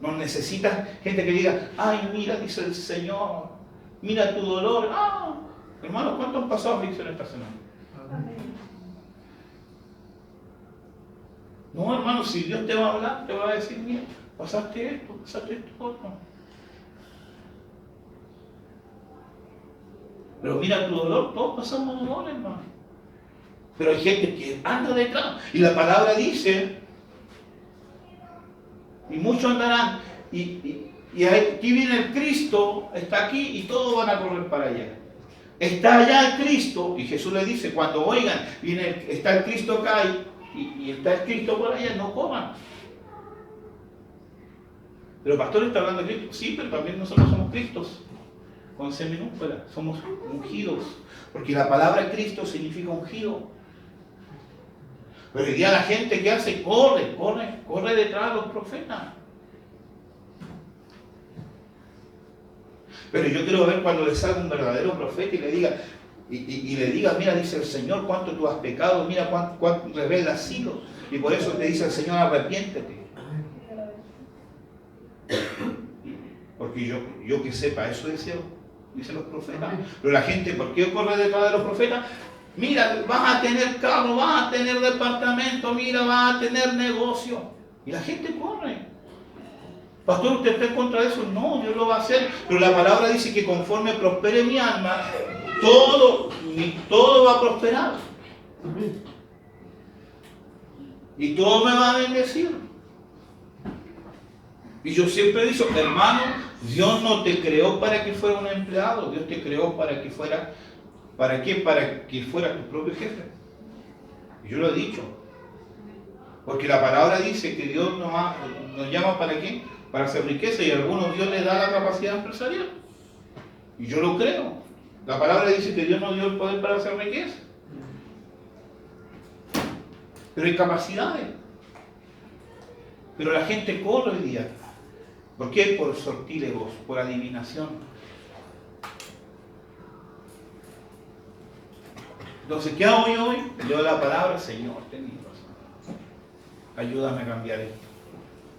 No necesitas gente que diga, ay, mira, dice el Señor, mira tu dolor. Ah, hermano, ¿cuántos han pasado aflicción esta semana? No, hermano, si Dios te va a hablar, te va a decir, mira, pasaste esto otro. Pero mira tu dolor, todos pasamos dolor, hermano. Pero hay gente que anda detrás. Y la palabra dice, y muchos andarán, y aquí viene el Cristo, está aquí, y todos van a correr para allá. Está allá el Cristo, y Jesús le dice, cuando oigan, está el Cristo acá, y está el Cristo por allá, no coman. Pero el pastor está hablando de Cristo. Sí, pero también nosotros somos Cristos, con C minúscula, somos ungidos, porque la palabra Cristo significa ungido. Pero hoy día la gente que hace, corre detrás de los profetas. Pero yo quiero ver cuando le salga un verdadero profeta y le diga, y le diga, mira, dice el Señor, cuánto tú has pecado, mira cuánto rebelde has sido. Y por eso te dice el Señor, arrepiéntete. Porque yo que sepa, eso dicen los profetas. Pero la gente, ¿por qué corre detrás de los profetas? Mira, vas a tener carro, vas a tener departamento, mira, vas a tener negocio. Y la gente corre. Pastor, ¿usted está en contra de eso? No, Dios lo va a hacer. Pero la palabra dice que conforme prospere mi alma, todo va a prosperar. Y todo me va a bendecir. Y yo siempre digo, hermano, Dios no te creó para que fuera un empleado, Dios te creó para que fuera ¿Para qué? Para que fuera tu propio jefe. Yo lo he dicho. Porque la palabra dice que Dios nos llama ¿para qué? Para hacer riqueza, y a algunos Dios les da la capacidad empresarial. Y yo lo creo. La palabra dice que Dios nos dio el poder para hacer riqueza. Pero hay capacidades. Pero la gente corre hoy día. ¿Por qué? Por sortílegos, por adivinación. Entonces, ¿qué hago yo hoy? Leo la palabra, Señor, ten razón. Ayúdame a cambiar esto.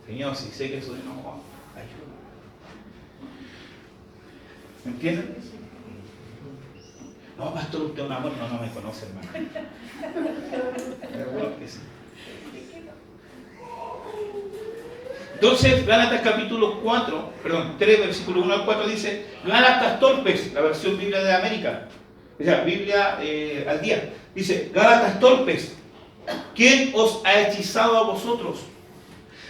Señor, si sé que soy enojado, ayúdame. ¿Me entienden? No, pastor, usted es un amor. No me conoce, hermano. Seguro que sí. Entonces, Gálatas capítulo 3, versículo 1 al 4 dice: Gálatas torpes, la versión Biblia de América. O sea, Biblia al día. Dice: Gálatas torpes, ¿quién os ha hechizado a vosotros?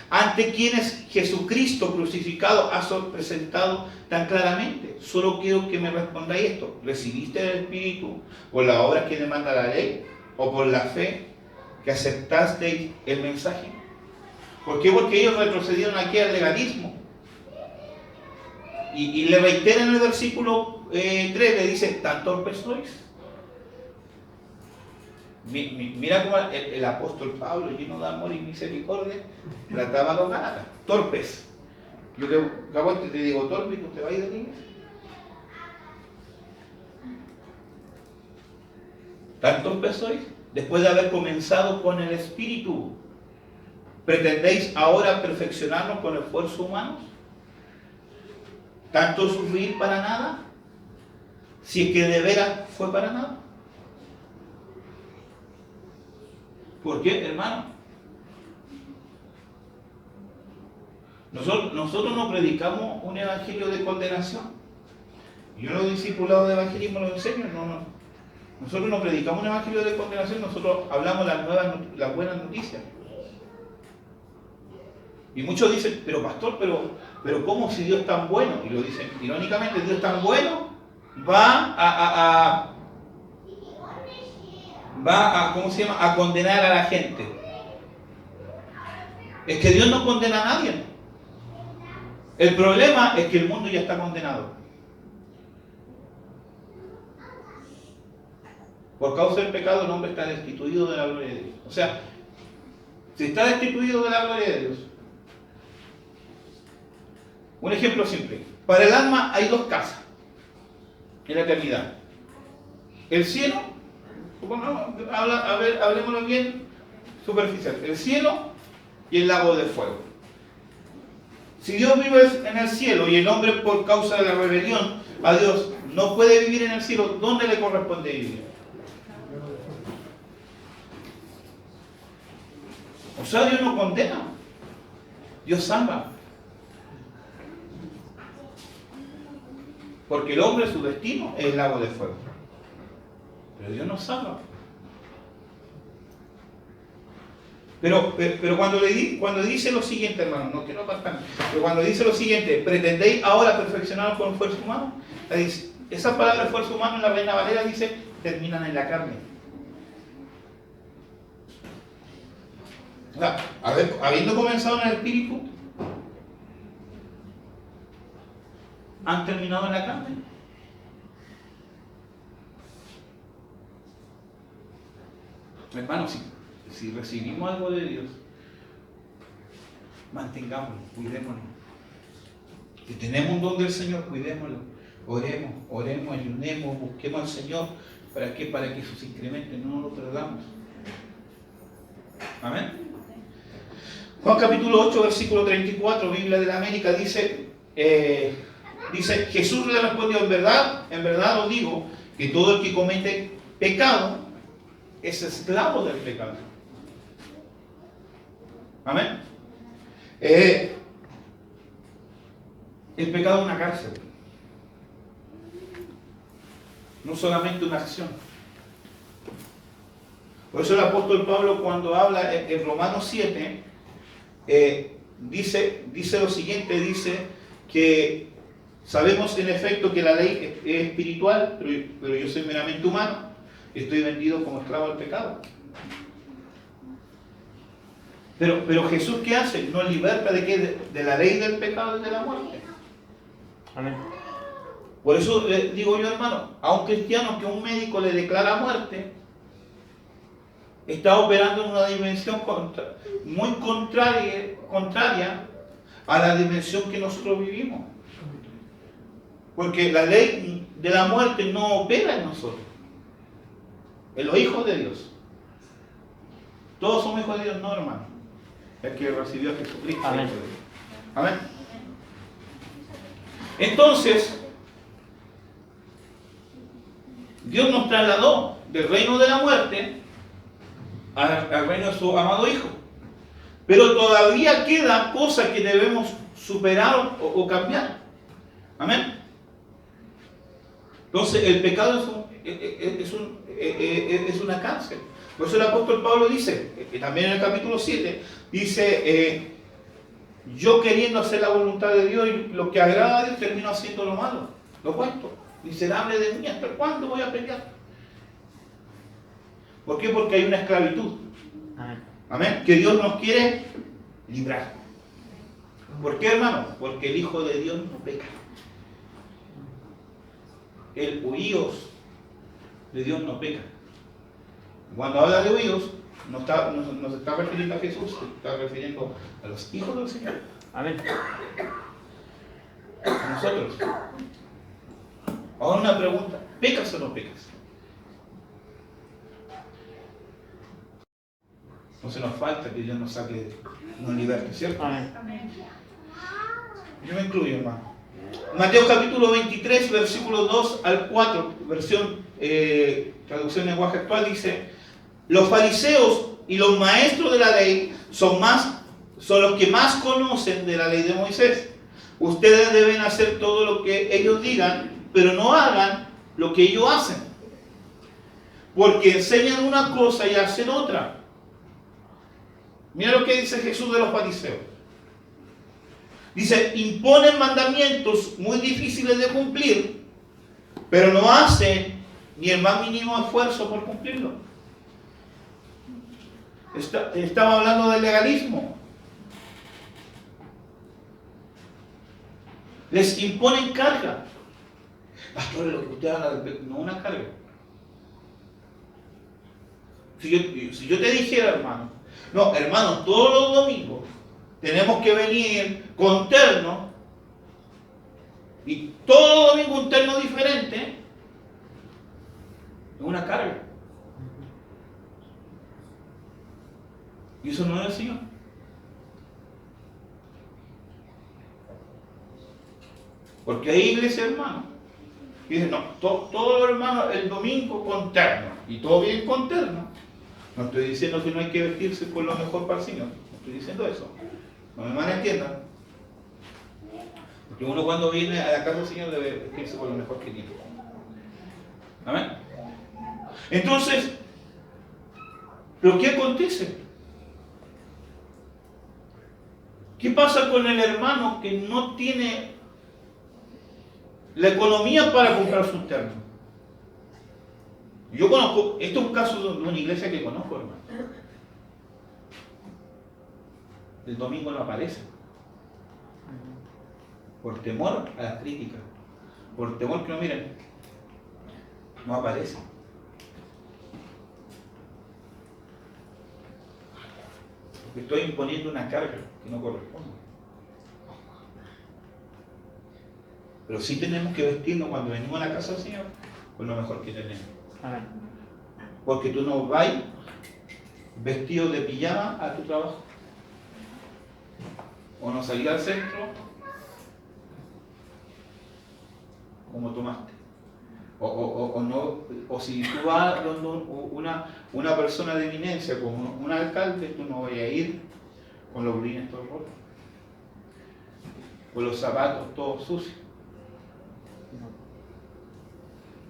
Ante quienes Jesucristo crucificado ha presentado tan claramente. Solo quiero que me respondáis esto: ¿recibiste el Espíritu por la obra que demanda la ley o por la fe que aceptasteis el mensaje? ¿Por qué? Porque ellos retrocedieron aquí al legalismo. Y le reitera en el versículo 3, le dice: ¿tan torpes sois? Mira cómo el apóstol Pablo, lleno de amor y misericordia, trataba a los gálatas. Torpes. Yo te digo torpe y tú te vas a ir de la iglesia. ¿Tan torpes sois? Después de haber comenzado con el Espíritu, ¿pretendéis ahora perfeccionarnos con esfuerzos humanos? ¿Tanto sufrir para nada? Si es que de veras fue para nada. ¿Por qué, hermano? Nosotros no predicamos un evangelio de condenación. Yo en los discipulados de evangelismo lo enseño, no. Nosotros no predicamos un evangelio de condenación, nosotros hablamos las buenas noticias. Y muchos dicen: pero pastor, pero ¿cómo si Dios es tan bueno? Y lo dicen irónicamente: Dios es tan bueno, va a ¿cómo se llama?, a condenar a la gente. Es que Dios no condena a nadie. El problema es que el mundo ya está condenado. Por causa del pecado el hombre está destituido de la gloria de Dios. O sea, si está destituido de la gloria de Dios. Un ejemplo simple. Para el alma hay dos casas en la eternidad: el cielo, hablemoslo bien superficial, el cielo y el lago de fuego. Si Dios vive en el cielo y el hombre, por causa de la rebelión a Dios, no puede vivir en el cielo, ¿dónde le corresponde vivir? O sea, Dios no condena, Dios salva. Porque el hombre, su destino es el lago de fuego. Pero Dios nos salva. Pero cuando dice lo siguiente, hermano, no quiero apartarme, pero cuando dice lo siguiente: ¿pretendéis ahora perfeccionaros con esfuerzo humano? Esa palabra esfuerzo humano en la Reina Valera dice: terminan en la carne. O sea, habiendo comenzado en el Espíritu, ¿han terminado en la carne? Hermano, si recibimos algo de Dios, mantengámoslo, cuidémoslo. Si tenemos un don del Señor, cuidémoslo. Oremos, ayunemos, busquemos al Señor. ¿Para qué? Para que sus incrementes no lo perdamos. Amén. Juan capítulo 8, versículo 34, Biblia de la América, dice: Jesús le respondió: en verdad os digo que todo el que comete pecado es esclavo del pecado. Amén. El pecado es una cárcel, no solamente una acción. Por eso el apóstol Pablo, cuando habla en Romanos 7, dice lo siguiente: dice que Sabemos en efecto que la ley es espiritual, pero yo soy meramente humano. Estoy vendido como esclavo al pecado. Pero Jesús, ¿qué hace? Nos liberta ¿de qué? De la ley del pecado y de la muerte. Amén. Por eso digo yo, hermano, a un cristiano que un médico le declara muerte, está operando en una dimensión muy contraria a la dimensión que nosotros vivimos. Porque la ley de la muerte no opera en nosotros, en los hijos de Dios. Todos somos hijos de Dios, no, hermano. El que recibió a Jesucristo. Amén. Amén. Entonces, Dios nos trasladó del reino de la muerte al reino de su amado Hijo. Pero todavía queda cosas que debemos superar o cambiar. Amén. Entonces, el pecado es una cárcel. Por eso el apóstol Pablo dice, también en el capítulo 7, dice, yo queriendo hacer la voluntad de Dios y lo que agrada a Dios, termino haciendo lo malo, lo opuesto. Miserable de mí, ¿hasta cuándo voy a pelear? ¿Por qué? Porque hay una esclavitud. Amén. Amén. Que Dios nos quiere librar. ¿Por qué, hermano? Porque el Hijo de Dios no peca. El huíos de Dios no peca. Cuando habla de huíos, no se está refiriendo a Jesús, se está refiriendo a los hijos del Señor. Amén. A nosotros. Ahora una pregunta, ¿pecas o no pecas? No se nos falta que Dios nos saque, nos liberte, ¿cierto? Amén. Yo me incluyo, hermano. Mateo capítulo 23, versículos 2 al 4, versión traducción en lenguaje actual, dice: los fariseos y los maestros de la ley son los que más conocen de la ley de Moisés. Ustedes deben hacer todo lo que ellos digan, pero no hagan lo que ellos hacen, porque enseñan una cosa y hacen otra. Mira lo que dice Jesús de los fariseos. Dice, imponen mandamientos muy difíciles de cumplir, pero no hacen ni el más mínimo esfuerzo por cumplirlo. Estamos hablando del legalismo. Les imponen carga. Pastor, lo que usted habla, no una carga. Si yo te dijera, hermano, no, hermano, todos los domingos tenemos que venir con terno, y todo domingo un terno diferente, es una carga. Y eso no es el Señor. Porque hay iglesias, hermano, y dicen, no, todos los hermanos el domingo con terno, y todo bien con terno. No estoy diciendo que no hay que vestirse con lo mejor para el Señor, no estoy diciendo eso. No me malentiendan. Porque uno cuando viene a la casa del Señor debe vestirse con lo mejor que tiene. Amén. Entonces, ¿pero qué acontece? ¿Qué pasa con el hermano que no tiene la economía para comprar su terno? Yo conozco, esto es un caso de una iglesia que conozco, hermano. El domingo no aparece. Por temor a las críticas. Por temor que no miren. No aparece. Porque estoy imponiendo una carga que no corresponde. Pero sí tenemos que vestirnos cuando venimos a la casa del Señor con lo mejor que tenemos. Amén. Porque tú no vas vestido de pijama a tu trabajo. O no salir al centro como tomaste. O si tú vas donde una persona de eminencia, como un alcalde, tú no vas a ir con los brines todos rotos, con los zapatos todos sucios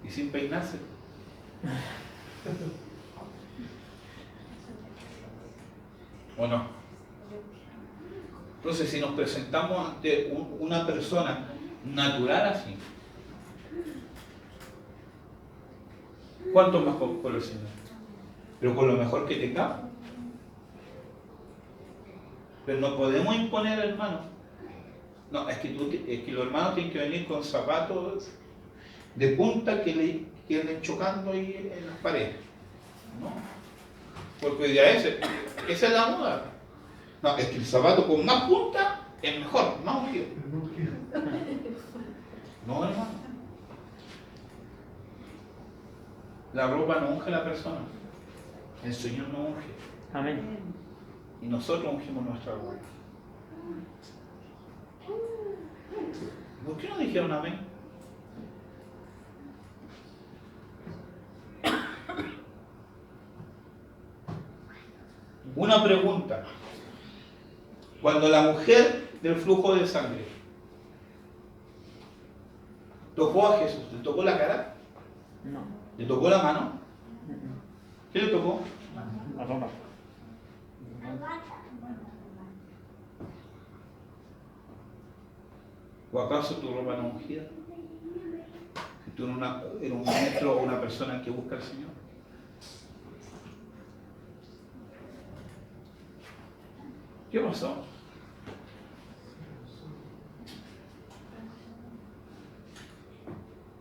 y sin peinarse. ¿O no? Entonces, si nos presentamos ante una persona natural así. ¿Cuánto más por el Señor? Pero con lo mejor que tengamos. Pero no podemos imponer, hermano. No, es que los hermanos tienen que venir con zapatos de punta que le queden chocando ahí en las paredes. No. Porque hoy día esa es la moda. No, es que el zapato con más punta es mejor, más ungido. No, hermano. La ropa no unge a la persona. El Señor no unge. Amén. Y nosotros ungimos nuestra ropa. ¿Por qué no dijeron amén? Una pregunta. Cuando la mujer del flujo de sangre tocó a Jesús, ¿le tocó la cara? No. ¿Le tocó la mano? ¿Qué le tocó? La ropa. ¿O acaso tu ropa no ungida? Si tú eres un maestro o una persona que busca al Señor. ¿Qué pasó?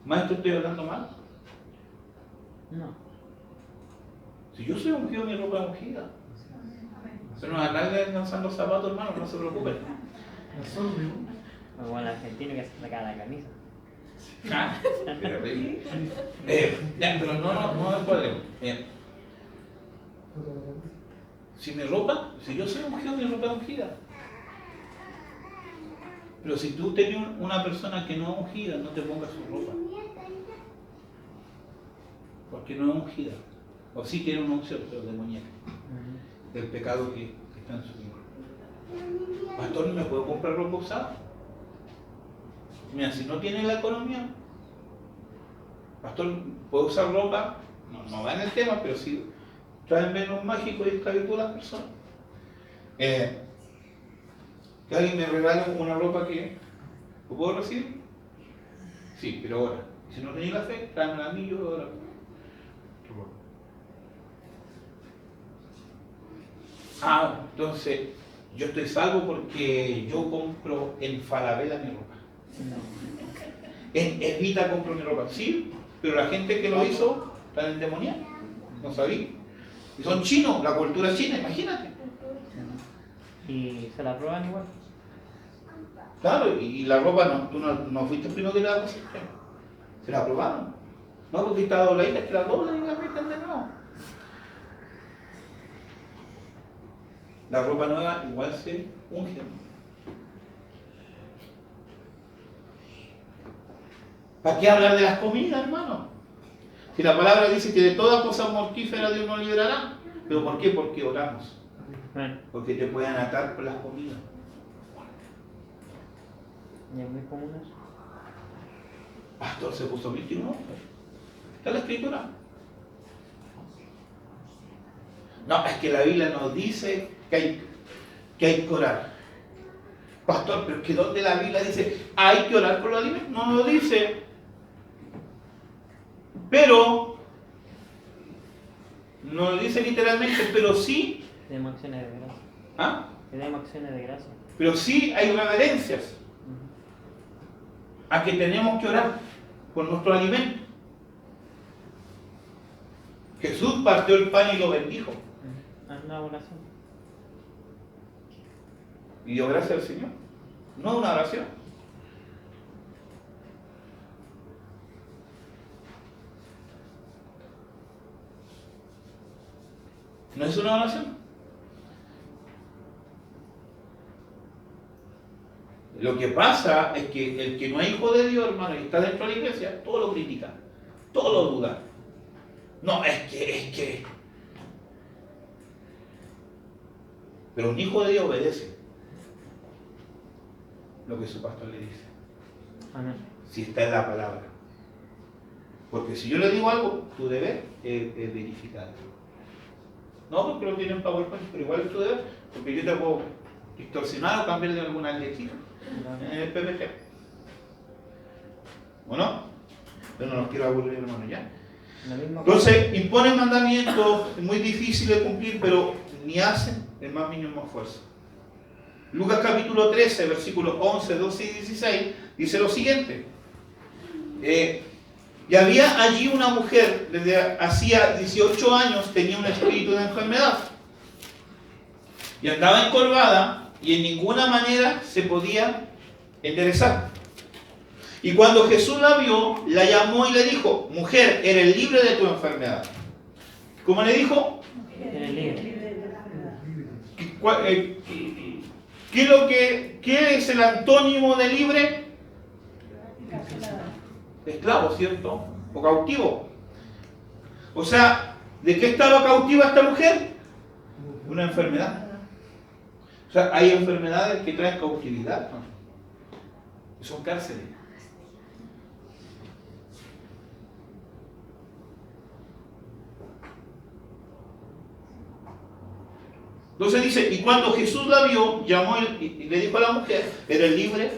Maestro, ¿estoy hablando mal? No. Si yo soy ungido, mi ropa es ungida. Pero no andar lanzando zapatos, hermano, no se preocupen. Como el argentino que se saca la camisa. Pero no me podemos. Si yo soy ungido, mi ropa es ungida. Pero si tú tienes una persona que no es ungida, no te pongas su ropa. Porque no es ungida. O sí tiene una unción, pero demoníaca. Del pecado que está en su vida. Pastor, ¿no me puedo comprar ropa usada? Mira, si no tiene la economía, pastor, ¿puedo usar ropa? No va en el tema, pero sí traen menos mágico y esclavitud a las personas. Que alguien me regale una ropa que ¿lo puedo recibir? Sí, pero ahora, si no tenéis la fe, tráeme el anillo ahora. Entonces yo estoy salvo porque yo compro en Falabella mi ropa. En Evita compro mi ropa. Sí, pero la gente que lo hizo está en demonía. No sabía. Y son chinos, la cultura china, imagínate. ¿Y se la prueban igual? Claro, y la ropa tú no fuiste el primero que la pusiste. Se la probaron. No, porque está dobladita, es que la doblan y la meten de nuevo. La ropa nueva igual se unge. ¿Para qué hablar de las comidas, hermano? Si la palabra dice que de todas cosas mortíferas Dios nos librará. ¿Pero por qué? Porque oramos. Porque te pueden atar por las comidas. ¿Y es muy común eso? Pastor, se puso 21. ¿Está la escritura? No, es que la Biblia nos dice que hay que orar. Pastor, pero es que ¿dónde la Biblia dice hay que orar por los alimentos? No lo dice. Pero, no lo dice literalmente, pero sí. Tenemos acciones de gracia. ¿Ah? Tenemos acciones de gracia. Pero sí hay reverencias a que tenemos que orar por nuestro alimento. Jesús partió el pan y lo bendijo. Es una oración. Y dio gracias al Señor. No una oración. No es una oración. Lo que pasa es que el que no es hijo de Dios, hermano, y está dentro de la iglesia, todo lo critica, todo lo duda. No, es que. Pero un hijo de Dios obedece lo que su pastor le dice. Amén. Si está en la palabra. Porque si yo le digo algo, tu deber es verificar. No, porque lo tienen PowerPoint, pero igual es tu deber, porque yo te puedo distorsionar o cambiarle alguna letra en el PPT. ¿O no? Pero no los quiero aburrir, hermano, ya. Entonces, imponen mandamientos muy difíciles de cumplir, pero ni hacen el más mínimo esfuerzo. Lucas capítulo 13, versículos 11, 12 y 16, dice lo siguiente. Y había allí una mujer, desde hacía 18 años, tenía un espíritu de enfermedad. Y andaba encorvada y en ninguna manera se podía enderezar. Y cuando Jesús la vio, la llamó y le dijo: mujer, eres libre de tu enfermedad. ¿Cómo le dijo? Eres libre. ¿Qué es el antónimo de libre? Esclavo, ¿cierto? O cautivo. O sea, ¿de qué estaba cautiva esta mujer? Una enfermedad. O sea, hay enfermedades que traen cautividad, ¿no? Son cárceles. Entonces dice, y cuando Jesús la vio, llamó y le dijo a la mujer: ¿eres libre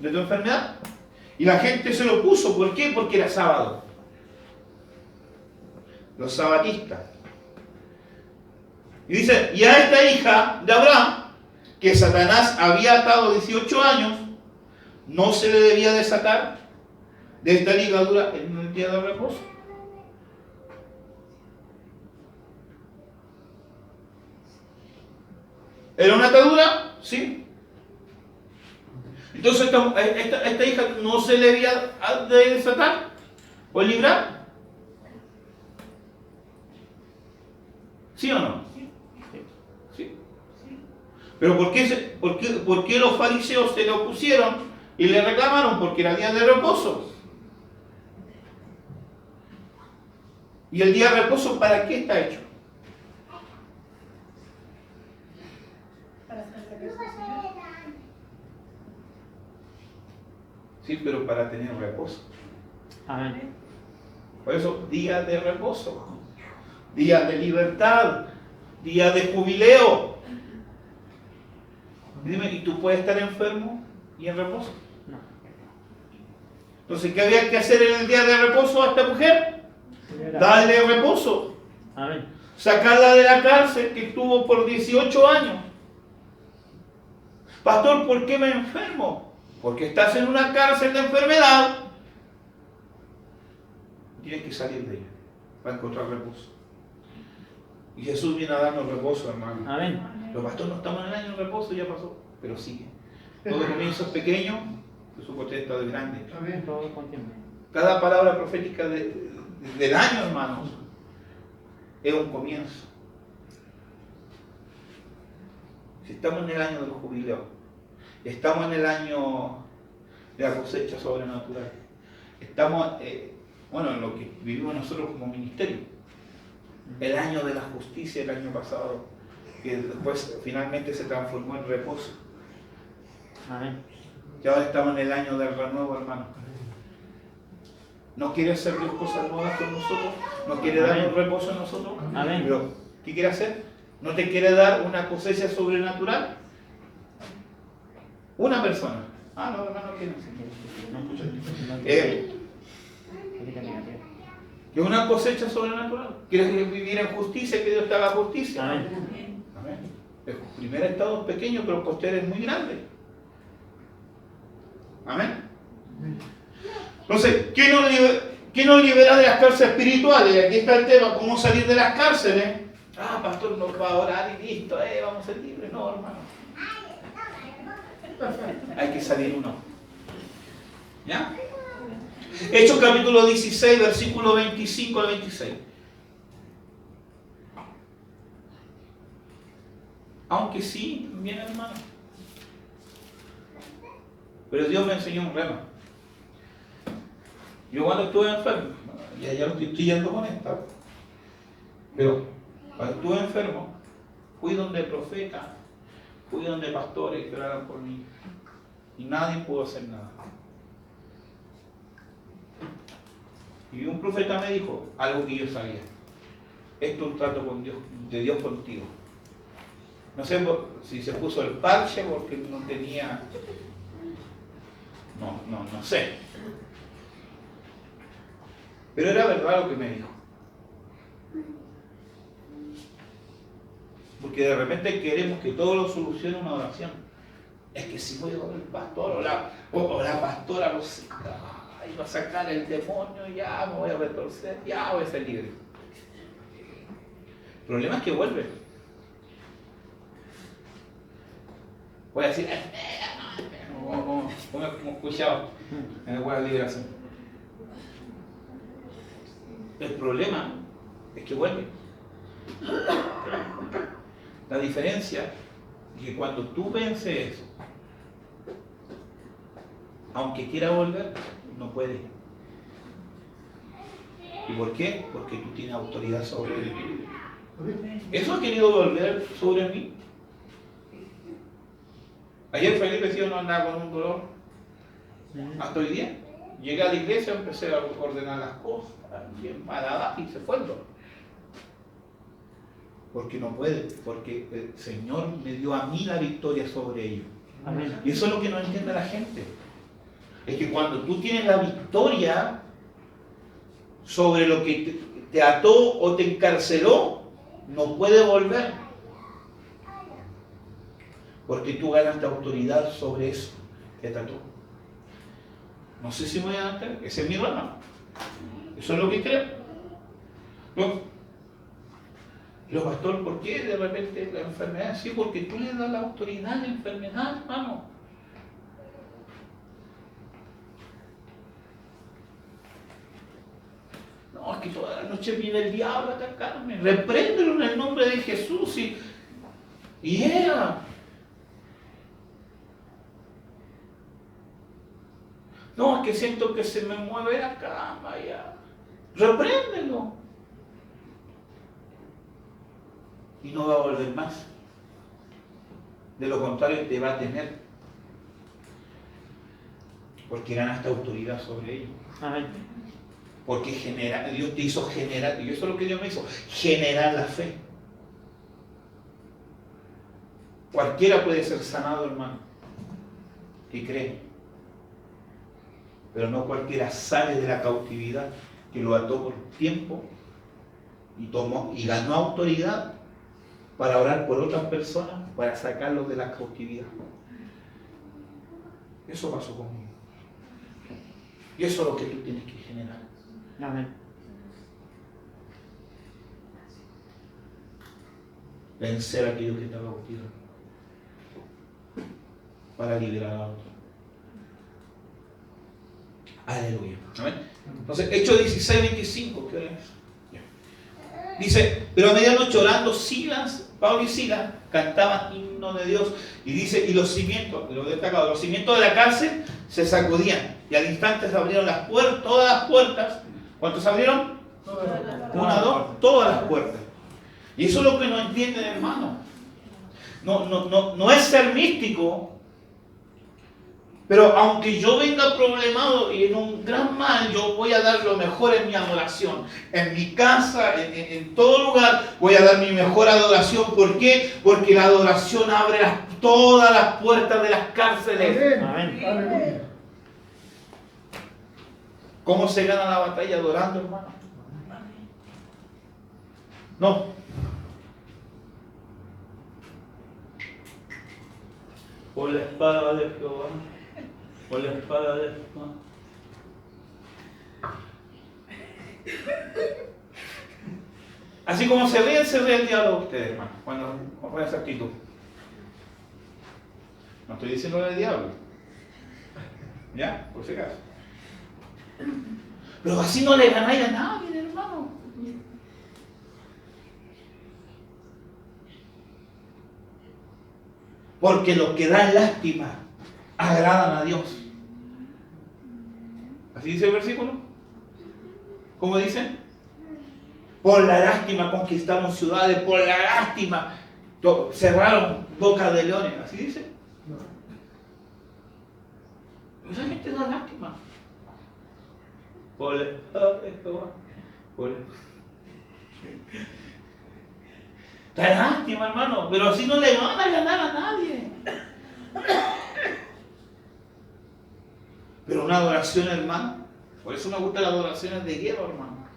de tu enfermedad? Y la gente se lo puso. ¿Por qué? Porque era sábado. Los sabatistas. Y dice, y a esta hija de Abraham, que Satanás había atado 18 años, ¿no se le debía desatar de esta ligadura en el día de reposo? ¿Era una atadura? Sí. Entonces esta hija no se le debía de desatar o librar. ¿Sí o no? Sí. Pero ¿por qué los fariseos se le opusieron y le reclamaron? Porque era día de reposo. ¿Y el día de reposo para qué está hecho? Sí, pero para tener reposo. Amén. Por eso, día de reposo, día de libertad, día de jubileo. Dime, ¿y tú puedes estar enfermo y en reposo? No. Entonces, ¿qué había que hacer en el día de reposo a esta mujer? Darle reposo. Amén. Sacarla de la cárcel que estuvo por 18 años. Pastor, ¿por qué me enfermo? Porque estás en una cárcel de enfermedad. Tienes que salir de ella para encontrar reposo. Y Jesús viene a darnos reposo, hermano. Amén. Los pastores no estamos en el año de reposo, ya pasó, pero sigue. Todo comienzo es pequeño, Jesús contesta de grande. Amén. Todo con tiempo. Cada palabra profética del año, hermanos, es un comienzo. Si estamos en el año del jubileo, estamos en el año de la cosecha sobrenatural, estamos, en lo que vivimos nosotros como ministerio, el año de la justicia el año pasado, que después finalmente se transformó en reposo. Amén. Y ahora estamos en el año del renuevo, hermano. ¿No quiere hacer Dios cosas nuevas con nosotros? ¿No quiere darnos reposo a nosotros? Amén. Pero, ¿qué quiere hacer? ¿No te quiere dar una cosecha sobrenatural? Una persona. Ah, no, hermano, ¿quién es? Que es una cosecha sobrenatural. ¿Quieres vivir en justicia? Que Dios te haga justicia. Amén. Amén. El primer estado es pequeño, pero el posterior es muy grande. Amén. Entonces, ¿qué nos libera de las cárceles espirituales? Y aquí está el tema, ¿cómo salir de las cárceles? Ah, pastor, nos va a orar y listo, vamos a ser libres. No, hermano. Hay que salir uno. ¿Ya? Hechos capítulo 16, versículo 25 al 26. Aunque sí, también, hermano. Pero Dios me enseñó un rema. Yo cuando estuve enfermo, ya lo estoy yendo con esta, pero cuando estuve enfermo, fui donde profetas, fui donde pastores que oraron por mí, y nadie pudo hacer nada. Y un profeta me dijo algo que yo sabía: esto es un trato con Dios, de Dios contigo. No sé si se puso el parche porque no tenía, no sé. Pero era verdad lo que me dijo. Porque de repente queremos que todo lo solucione una oración. Es que si voy a ver el pastor o la pastora, no sé, ay, va a sacar el demonio, ya me voy a retorcer, ya voy a ser libre. El problema es que vuelve. Voy a decir, como escuchado en el Guardia de Liberación. El problema es que vuelve. La diferencia es que cuando tú vences eso, aunque quiera volver, no puede. ¿Y por qué? Porque tú tienes autoridad sobre él. ¿Eso ha querido volver sobre mí? Ayer Felipe decía no andaba con un dolor. Hasta hoy día. Llegué a la iglesia, empecé a ordenar las cosas, bien malada, y se fue el dolor. Porque no puede, porque el Señor me dio a mí la victoria sobre ellos. Amén. Y eso es lo que no entiende la gente. Es que cuando tú tienes la victoria sobre lo que te ató o te encarceló, no puede volver. Porque tú ganaste autoridad sobre eso que te ató. No sé si me voy a entender, ese es mi rama. Eso es lo que creo. Pero pastor, ¿por qué de repente la enfermedad? Sí, porque tú le das la autoridad a la enfermedad, hermano. No, es que toda la noche viene el diablo a atacarme. Repréndelo en el nombre de Jesús y era. No, es que siento que se me mueve la cama ya. Repréndelo. Y no va a volver más. De lo contrario, te va a tener. Porque ganaste autoridad sobre ello. Amén. Porque Dios te hizo generar, y eso es lo que Dios me hizo, generar la fe. Cualquiera puede ser sanado, hermano, que cree. Pero no cualquiera sale de la cautividad que lo ató por tiempo y ganó autoridad para orar por otras personas, para sacarlos de la cautividad. Eso pasó conmigo. Y eso es lo que tú tienes que generar. Amén. Vencer a aquello que te ha cautivo para liberar a otro. Aleluya. Amén. Entonces, Hechos 16:25, ¿qué es? Dice, pero a medianoche orando Pablo y Silas cantaban himnos de Dios. Y dice, y los cimientos, lo he destacado, los cimientos de la cárcel se sacudían. Y al instante se abrieron las puertas, todas las puertas. ¿Cuántos se abrieron? Una, dos, todas las puertas. Y eso es lo que no entienden, hermano. No es ser místico. Pero aunque yo venga problemado y en un gran mal, yo voy a dar lo mejor en mi adoración. En mi casa, en todo lugar, voy a dar mi mejor adoración. ¿Por qué? Porque la adoración abre todas las puertas de las cárceles. Amén. Amén. ¿Cómo se gana la batalla? Adorando, hermano. No. Por la espada de Jehová. Por la espada de Jehová. Así como se ríe el diablo a ustedes, hermano, cuando con esa actitud. No estoy diciendo del diablo. ¿Ya? Por si acaso. Pero así no le ganáis a nadie, hermano. Porque los que dan lástima agradan a Dios. ¿Así dice el versículo? ¿Cómo dice? Por la lástima conquistaron ciudades, por la lástima cerraron bocas de leones. ¿Así dice? Esa gente da lástima. Por da lástima, hermano, pero así no le van a ganar a nadie. Pero una adoración, hermano, Por eso me gustan las adoraciones de guerra, hermano.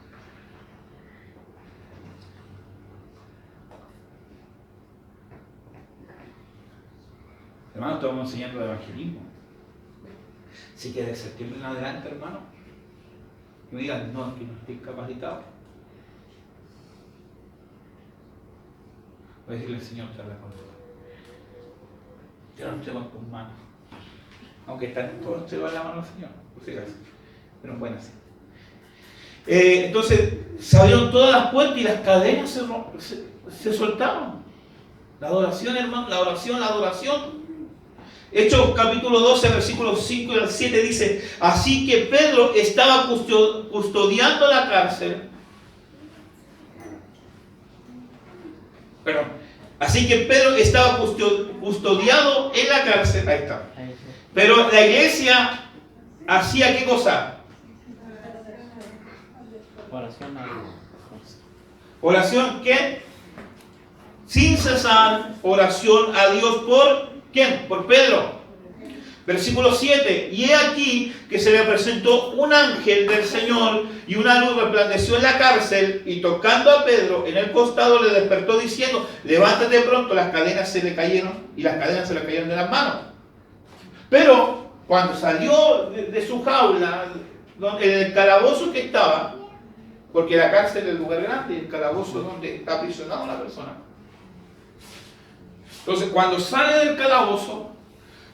Hermano, estamos enseñando el evangelismo. Si que de septiembre en adelante, hermano, y me digan, no, que no estoy capacitado. Voy a decirle al Señor, te habla conmigo. Yo no tengo tus manos. Aunque están todos se lo en la mano del Señor, pues fíjate, pero bueno así. Entonces se abrieron todas las puertas y las cadenas se soltaron. La adoración, hermano, la adoración. Hechos capítulo 12, versículos 5 al 7 dice: así que Pedro estaba custodiando la cárcel. Perdón. Así que Pedro estaba custodiado en la cárcel. Ahí está. Pero la iglesia hacía ¿qué cosa? Oración a Dios. Oración, ¿qué? Sin cesar, oración a Dios por ¿quién? Por Pedro. Versículo 7. Y he aquí que se le presentó un ángel del Señor y una luz resplandeció en la cárcel, y tocando a Pedro en el costado le despertó diciendo: levántate pronto. Las cadenas se le cayeron y las cadenas se le cayeron de las manos. Pero cuando salió de su jaula, en el calabozo que estaba, porque la cárcel es el lugar grande, el calabozo es donde está aprisionado la persona. Entonces, cuando sale del calabozo,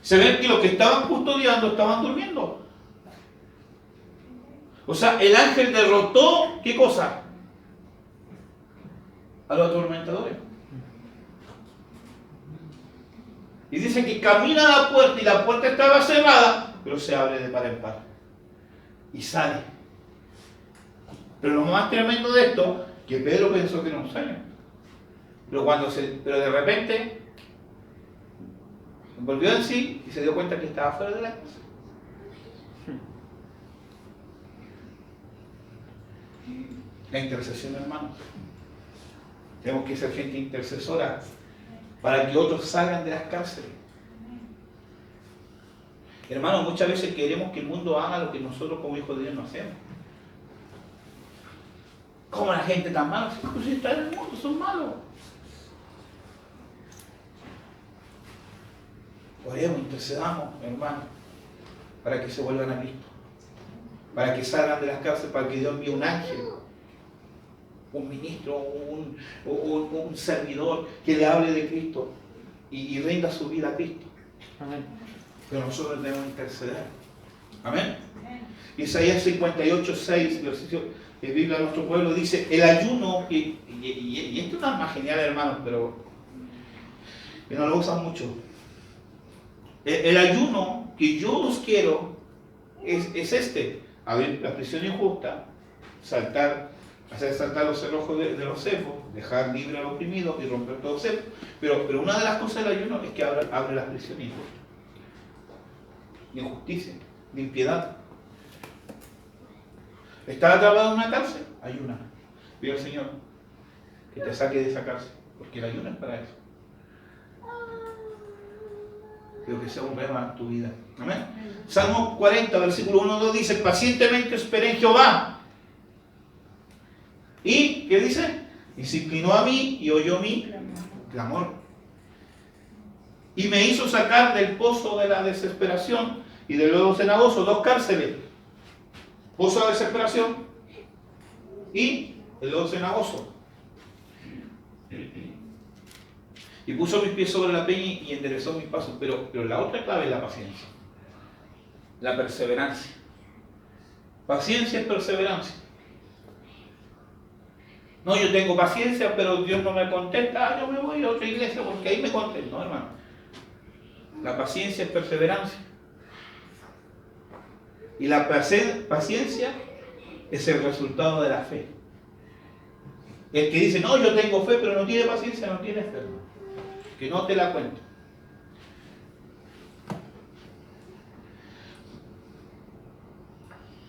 se ve que los que estaban custodiando estaban durmiendo. O sea, el ángel derrotó, ¿qué cosa? A los atormentadores. Y dice que camina a la puerta y la puerta estaba cerrada, pero se abre de par en par. Y sale. Pero lo más tremendo de esto, que Pedro pensó que era un sueño. Pero de repente volvió en sí y se dio cuenta que estaba fuera de la casa. La intercesión, hermanos. Tenemos que ser gente intercesora para que otros salgan de las cárceles. Hermanos, muchas veces queremos que el mundo haga lo que nosotros como hijos de Dios no hacemos. ¿Cómo la gente tan mala? Si está en el mundo, son malos. Oremos, intercedamos, hermanos, para que se vuelvan a Cristo, para que salgan de las cárceles, para que Dios envíe un ángel, un ministro, un servidor que le hable de Cristo y rinda su vida a Cristo. Amén. Pero nosotros debemos interceder. Amén. Isaías 58, 6, versículo de Biblia de nuestro pueblo dice: el ayuno, y esto es una más genial, hermanos, pero que no lo usan mucho. El ayuno que yo os quiero es este: abrir la prisión injusta, hacer saltar los cerrojos de los cefos, dejar libre al oprimido y romper todo cepo. Pero una de las cosas del ayuno es que abre las prisiones injustas. De injusticia, de impiedad. ¿Estás atrapado en una cárcel? Ayuna. Pide al Señor que te saque de esa cárcel, porque el ayuno es para eso. Quiero que sea un rema en tu vida. Amén. Salmo 40, versículo 1 2 dice: pacientemente esperé en Jehová. ¿Y qué dice? Y se inclinó a mí y oyó mi clamor. Y me hizo sacar del pozo de la desesperación y del lodo cenagoso, 2 cárceles. Pozo de desesperación y el lodo cenagoso. Y puso mis pies sobre la peña y enderezó mis pasos. Pero la otra clave es la paciencia. La perseverancia. Paciencia es perseverancia. No, yo tengo paciencia, pero Dios no me contesta. Yo me voy a otra iglesia porque ahí me contesta. No, hermano. La paciencia es perseverancia. Y la paciencia es el resultado de la fe. El que dice: no, yo tengo fe, pero no tiene paciencia, no tiene fe. Que no te la cuento.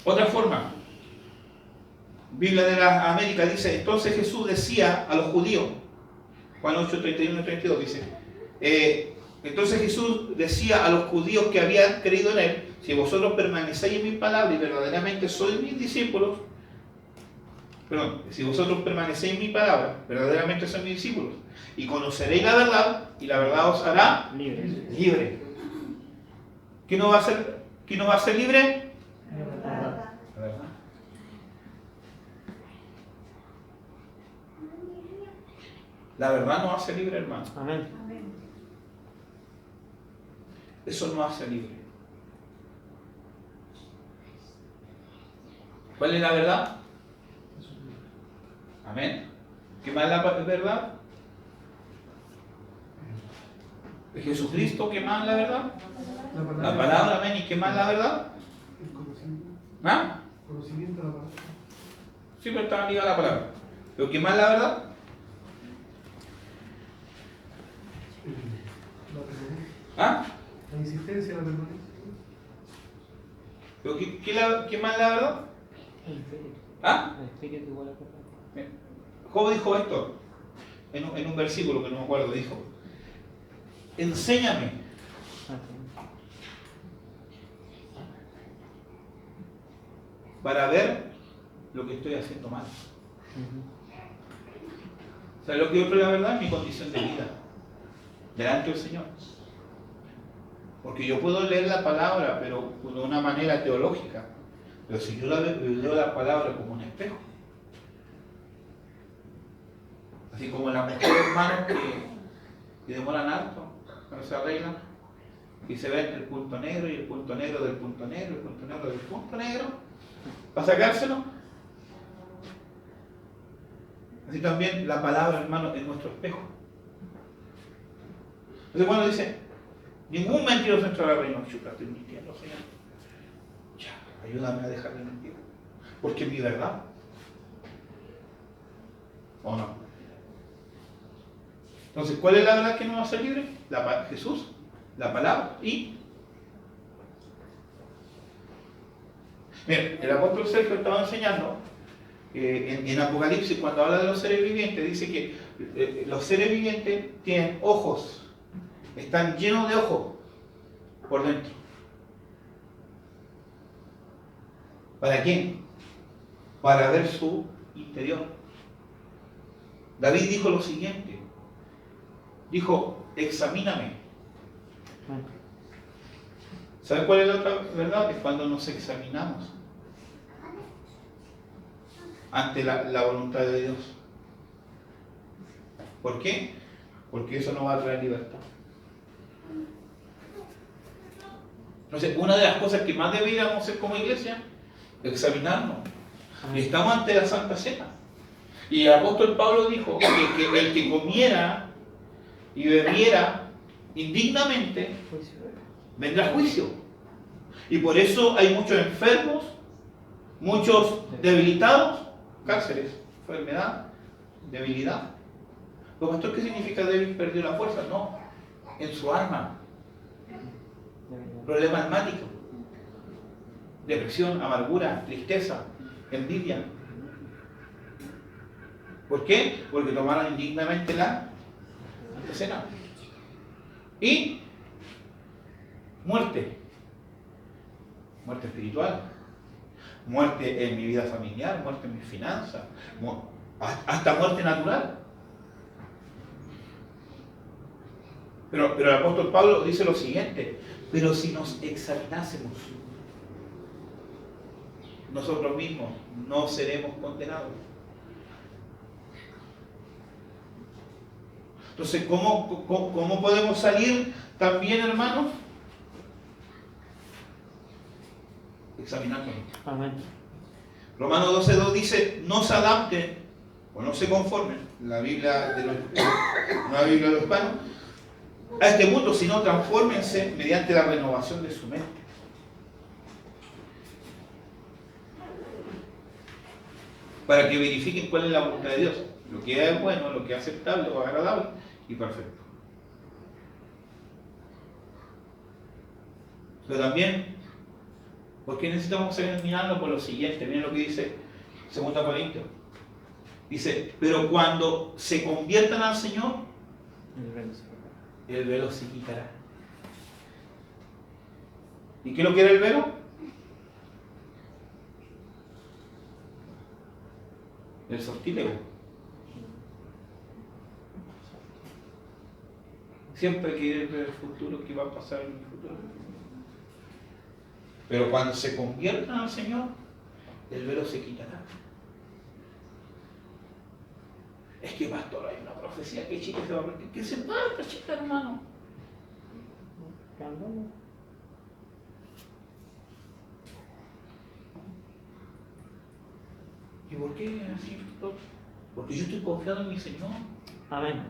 Otra forma. Biblia de las Américas dice: entonces Jesús decía a los judíos, Juan 8, 31 y 32 dice, entonces Jesús decía a los judíos que habían creído en él: si vosotros permanecéis en mi palabra y verdaderamente sois mis discípulos, perdón, si vosotros permanecéis en mi palabra, verdaderamente sois mis discípulos, y conoceréis la verdad, y la verdad os hará libre. ¿Quién no va a ser libre? La verdad. La verdad nos hace libre, hermano. Amén. Eso nos hace libre. ¿Cuál es la verdad? Amén. ¿Qué más es la verdad? ¿Es Jesucristo? ¿Qué más es la verdad? La palabra, amén. ¿Y qué más es la verdad? El conocimiento. ¿Ah? Conocimiento de la palabra. Siempre está ligada a la palabra. ¿Pero qué más es la verdad? La permanencia. ¿Ah? La insistencia, la permanencia. ¿Pero qué más es la verdad? ¿Ah? Job dijo esto en un versículo que no me acuerdo, dijo: enséñame para ver lo que estoy haciendo mal. ¿Sabes lo que yo creo la verdad? Mi condición de vida delante del Señor. Porque yo puedo leer la palabra, pero de una manera teológica. Pero si yo leo la palabra como un espejo, así como las mujeres, hermanos, que demoran harto cuando se arreglan y se ven el punto negro y el punto negro del punto negro, el punto negro del punto negro, para sacárselo. Así también la palabra, hermano, es nuestro espejo. Entonces cuando dice, ningún mentiroso entrará al reino, yo estoy mintiendo, Señor. Ya, ayúdame a dejar de mentir. Porque es mi verdad. ¿O no? Entonces, ¿cuál es la verdad que nos va a hacer libre? Jesús, la palabra y... Mira, el apóstol Sergio estaba enseñando en Apocalipsis, cuando habla de los seres vivientes, dice que los seres vivientes tienen ojos, están llenos de ojos por dentro. ¿Para quién? Para ver su interior. David dijo lo siguiente, dijo, examíname. ¿Sabe cuál es la otra verdad? Es cuando nos examinamos ante la voluntad de Dios. ¿Por qué? Porque eso nos va a traer libertad. Entonces, una de las cosas que más deberíamos hacer como iglesia es examinarnos. Y estamos ante la Santa Cena. Y el apóstol Pablo dijo que el que comiera y bebiera indignamente vendrá juicio. Y por eso hay muchos enfermos, muchos debilitados, cánceres, enfermedad, debilidad. ¿Lo pastor qué significa débil? Perdió la fuerza. No, en su alma. Problema almático, depresión, amargura, tristeza, envidia. ¿Por qué? Porque tomaron indignamente la cena. Y muerte. Muerte espiritual. Muerte en mi vida familiar, muerte en mis finanzas, hasta muerte natural. Pero el apóstol Pablo dice lo siguiente: pero si nos examinásemos nosotros mismos, no seremos condenados. Entonces, ¿cómo podemos salir también, hermanos? Examinándonos. Amén. Romanos 12:2 dice, no se adapten o no se conformen, la Biblia de los hispanos, a este mundo, sino transfórmense mediante la renovación de su mente. Para que verifiquen cuál es la voluntad de Dios, lo que es bueno, lo que es aceptable o agradable y perfecto. Pero también, ¿por qué necesitamos examinarlo? Por lo siguiente, miren lo que dice 2 Corintios. Dice, pero cuando se conviertan al Señor, el velo se quitará. ¿Y qué es lo que era el velo? El sortílego. Siempre quiere ver el futuro, qué va a pasar en el futuro. Pero cuando se conviertan al Señor, el velo se quitará. Es que, pastor, hay una profecía que Chile se va a partir. ¿Qué se parta, chica, hermano? ¿Y por qué así, pastor? Porque yo estoy confiado en mi Señor. Amén.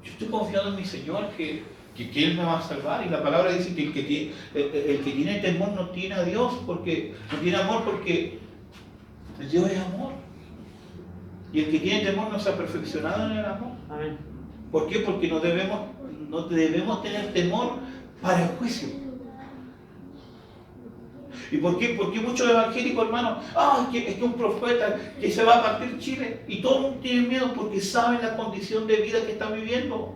Yo estoy confiado en mi Señor que Él me va a salvar. Y la palabra dice que el que tiene temor no tiene a Dios, porque no tiene amor, porque Dios es amor. Y el que tiene temor no se ha perfeccionado en el amor. Amén. ¿Por qué? Porque no debemos tener temor para el juicio. ¿Y por qué? Porque muchos evangélicos, hermanos, es que un profeta que se va a partir Chile, y todo el mundo tiene miedo porque saben la condición de vida que están viviendo.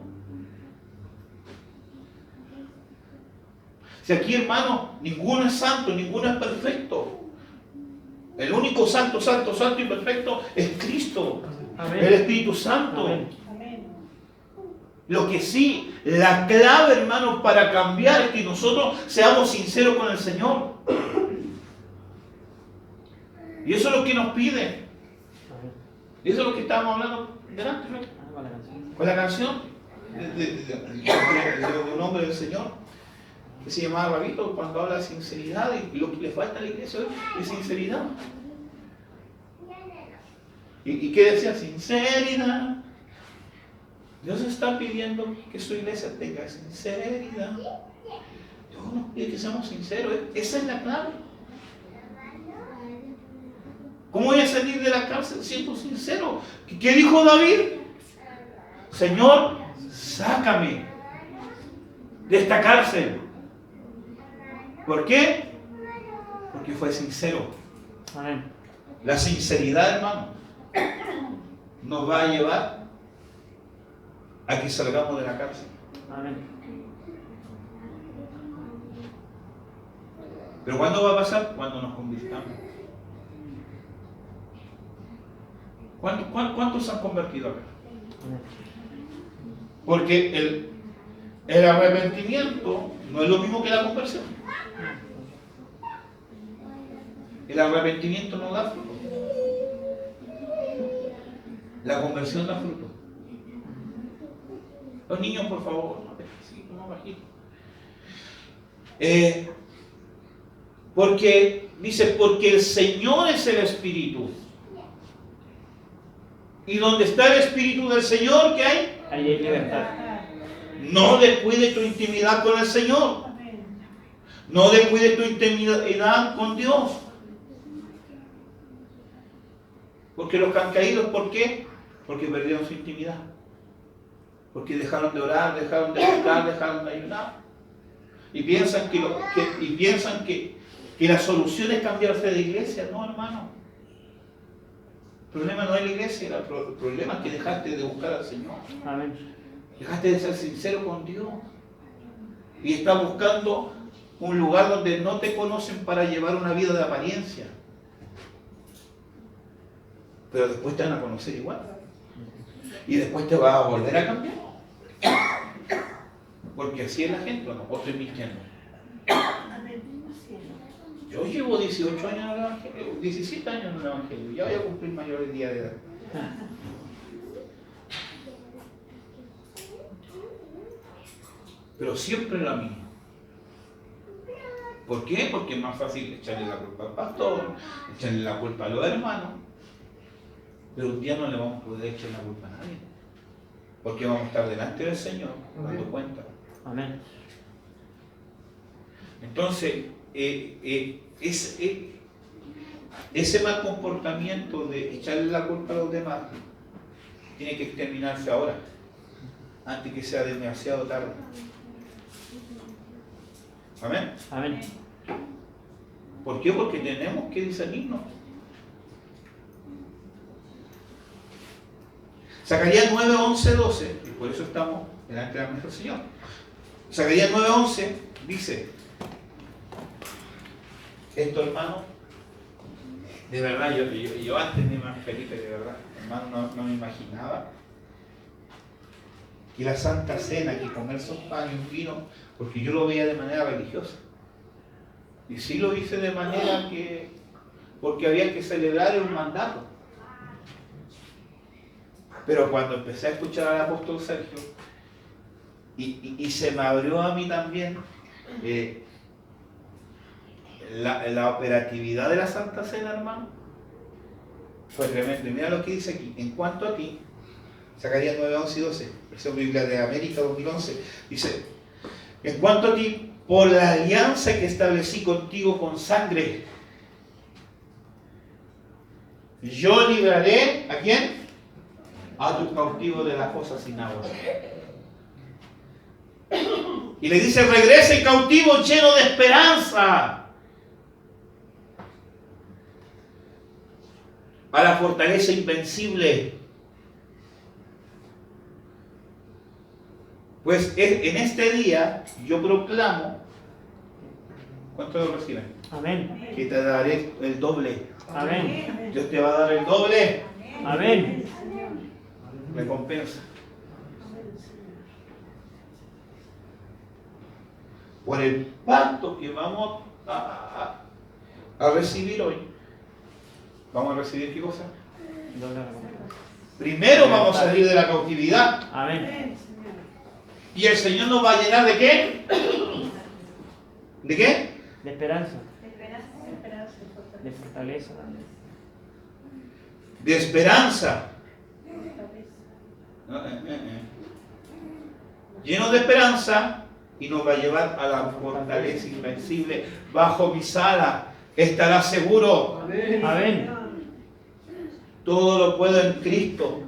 Si aquí, hermanos, ninguno es santo, ninguno es perfecto. El único santo y perfecto es Cristo. Amén. El Espíritu Santo. Amén. Lo que sí, la clave, hermanos, para cambiar es que nosotros seamos sinceros con el Señor. Y eso es lo que nos pide. Y eso es lo que estábamos hablando delante, ¿no? Con la canción de un hombre del Señor que se llamaba Rabito, cuando habla de sinceridad, y lo que le falta a la iglesia hoy es sinceridad. ¿Y qué decía? Sinceridad. Dios está pidiendo que su iglesia tenga sinceridad. Dios nos pide que seamos sinceros. Esa es la clave. ¿Cómo voy a salir de la cárcel siendo sincero? ¿Qué dijo David? Señor, sácame de esta cárcel. ¿Por qué? Porque fue sincero. Amén. La sinceridad, hermano, nos va a llevar a que salgamos de la cárcel. Amén. ¿Pero cuándo va a pasar? Cuando nos convirtamos. ¿Cuántos se han convertido acá? Porque el arrepentimiento no es lo mismo que la conversión. El arrepentimiento no da fruto. La conversión da fruto. Los niños, por favor, no bajito. Porque el Señor es el Espíritu. Y donde está el Espíritu del Señor, ¿qué hay? Ahí hay libertad. No descuide tu intimidad con el Señor. No descuide tu intimidad con Dios. Porque los que han caído, ¿por qué? Porque perdieron su intimidad. Porque dejaron de orar, dejaron de buscar, dejaron de ayunar. Y piensan que la solución es cambiarse de iglesia. No, hermano. El problema no es la iglesia, el problema es que dejaste de buscar al Señor. Amén. Dejaste de ser sincero con Dios. Y estás buscando un lugar donde no te conocen para llevar una vida de apariencia. Pero después te van a conocer igual. Y después te vas a volver a cambiar. Porque así es la gente, ¿no? O estoy mintiendo. Yo llevo 18 años en el Evangelio, 17 años en el Evangelio. Ya voy a cumplir mayor el día de edad. Pero siempre la misma. ¿Por qué? Porque es más fácil echarle la culpa al pastor, echarle la culpa a los hermanos. Pero un día no le vamos a poder echar la culpa a nadie. Porque vamos a estar delante del Señor dando cuenta. Amén. Entonces, ese mal comportamiento de echarle la culpa a los demás tiene que exterminarse ahora, antes que sea demasiado tarde. Amén. Amén. ¿Por qué? Porque tenemos que discernirnos. Zacarías 9, 11, 12, y por eso estamos delante de la mesa del Señor. Zacarías 9:11 dice, esto, hermano, de verdad, yo antes de más Felipe, de verdad, hermano, no me imaginaba que la Santa Cena, que comer esos panes y un vino, porque yo lo veía de manera religiosa. Y sí lo hice de manera que, porque había que celebrar un mandato. Pero cuando empecé a escuchar al apóstol Sergio, y se me abrió a mí también la operatividad de la Santa Cena, hermano, fue tremendo. Y mira lo que dice aquí, en cuanto a ti, Zacarías 9:11 y 12, versión Biblia de América 2011, dice, en cuanto a ti, por la alianza que establecí contigo con sangre, yo libraré, ¿a quién? A tus cautivos de las cosas sin agua. Y le dice, regrese cautivo lleno de esperanza a la fortaleza invencible. Pues en este día yo proclamo, ¿cuánto lo reciben? Amén. Que te daré el doble. Amén. Dios te va a dar el doble. Amén. Recompensa. Por el pacto que vamos a recibir hoy. ¿Vamos a recibir qué cosa? Primero vamos a salir de la cautividad. Amén. Y el Señor nos va a llenar ¿de qué? ¿De qué? De esperanza. De fortaleza. De esperanza. Lleno de esperanza, y nos va a llevar a la fortaleza invencible. Bajo mis alas estará seguro. Amén. Todo lo puedo en Cristo,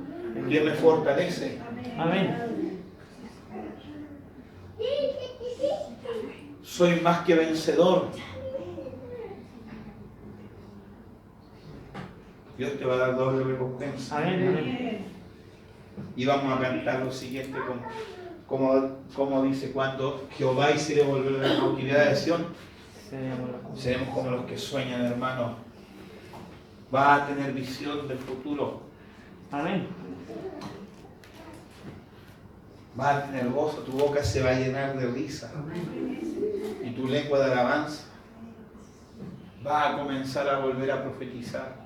que me fortalece. Amén. Soy más que vencedor. Dios te va a dar doble recompensa. Amén. Amén. Y vamos a cantar lo siguiente como dice, cuando Jehová hiciere volver a la cautividad de Sión, seremos como los que sueñan, hermano. Vas a tener visión del futuro. Amén. Vas a tener gozo, tu boca se va a llenar de risa. Y tu lengua de alabanza. Vas a comenzar a volver a profetizar.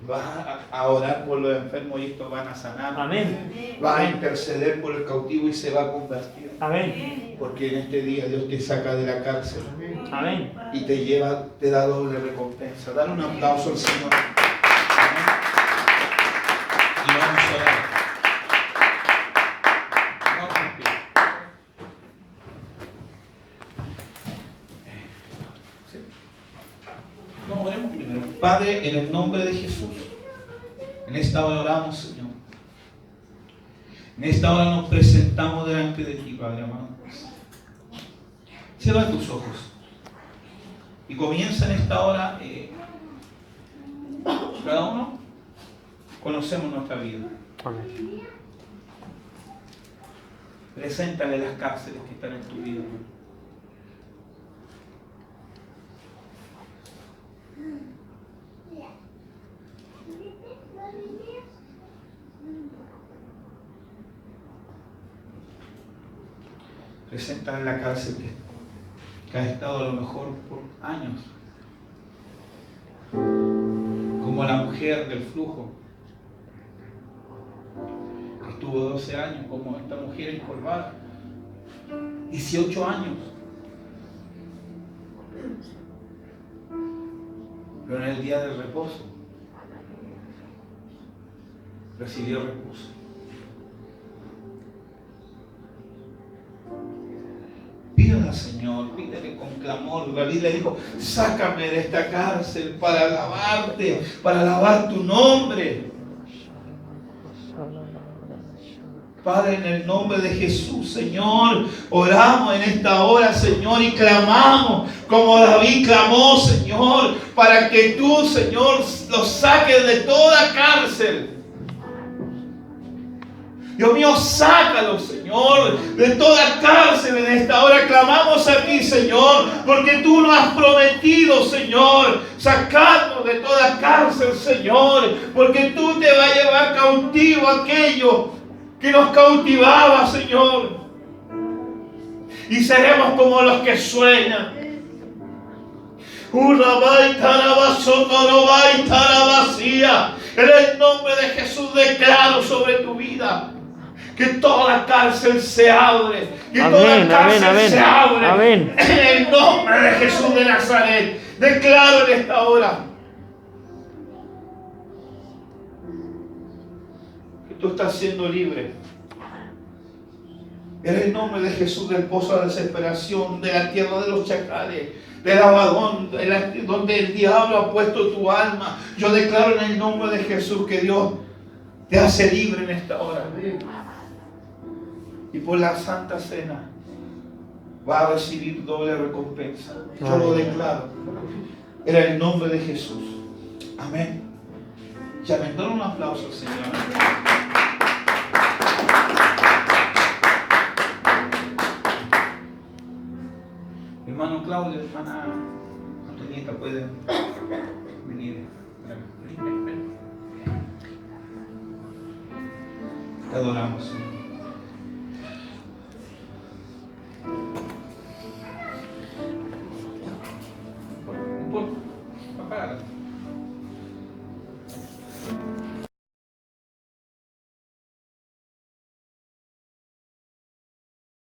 Vas a orar por los enfermos y estos van a sanar. Amén. Vas a interceder por el cautivo y se va a convertir. Amén. Porque en este día Dios te saca de la cárcel. Amén. Y te lleva, te da doble recompensa. Dale un aplauso al Señor. Amén. Y vamos a orar. Vamos a pie. ¿Sí? No, oremos primero. Padre, en el nombre de Jesús, en esta hora oramos, Señor. En esta hora nos presentamos delante de ti, Padre amado. Cierra tus ojos. Y comienza en esta hora, cada uno conocemos nuestra vida. Amén. Preséntale las cárceles que están en tu vida. Preséntale la cárcel que ha estado a lo mejor por años. Como la mujer del flujo, que estuvo 12 años, como esta mujer encorvada, 18 años. Pero en el día del reposo, recibió reposo. Pídele al Señor, pídele con clamor. La Biblia dijo, sácame de esta cárcel para alabarte, para alabar tu nombre. Padre, en el nombre de Jesús, Señor, oramos en esta hora, Señor, y clamamos como David clamó, Señor, para que tú, Señor, los saques de toda cárcel. Dios mío, sácalo, Señor, de toda cárcel en esta hora. Clamamos a ti, Señor, porque tú nos has prometido, Señor, sacarnos de toda cárcel, Señor, porque tú te vas a llevar cautivo aquello que nos cautivaba, Señor. Y seremos como los que sueñan. En el nombre de Jesús declaro sobre tu vida que toda cárcel se abre. Que toda cárcel se abre. Amén. En el nombre de Jesús de Nazaret. Declaro en esta hora que tú estás siendo libre. En el nombre de Jesús, del pozo de desesperación, de la tierra de los chacales, del abadón, donde el diablo ha puesto tu alma. Yo declaro en el nombre de Jesús que Dios te hace libre en esta hora. Y por la Santa Cena va a recibir doble recompensa. Yo lo declaro en el nombre de Jesús. Amén. Ya me dan un aplauso al Señor. Hermano Claudio, hermana Antonieta, pueden venir. Te adoramos, Señor. No importa, apágala.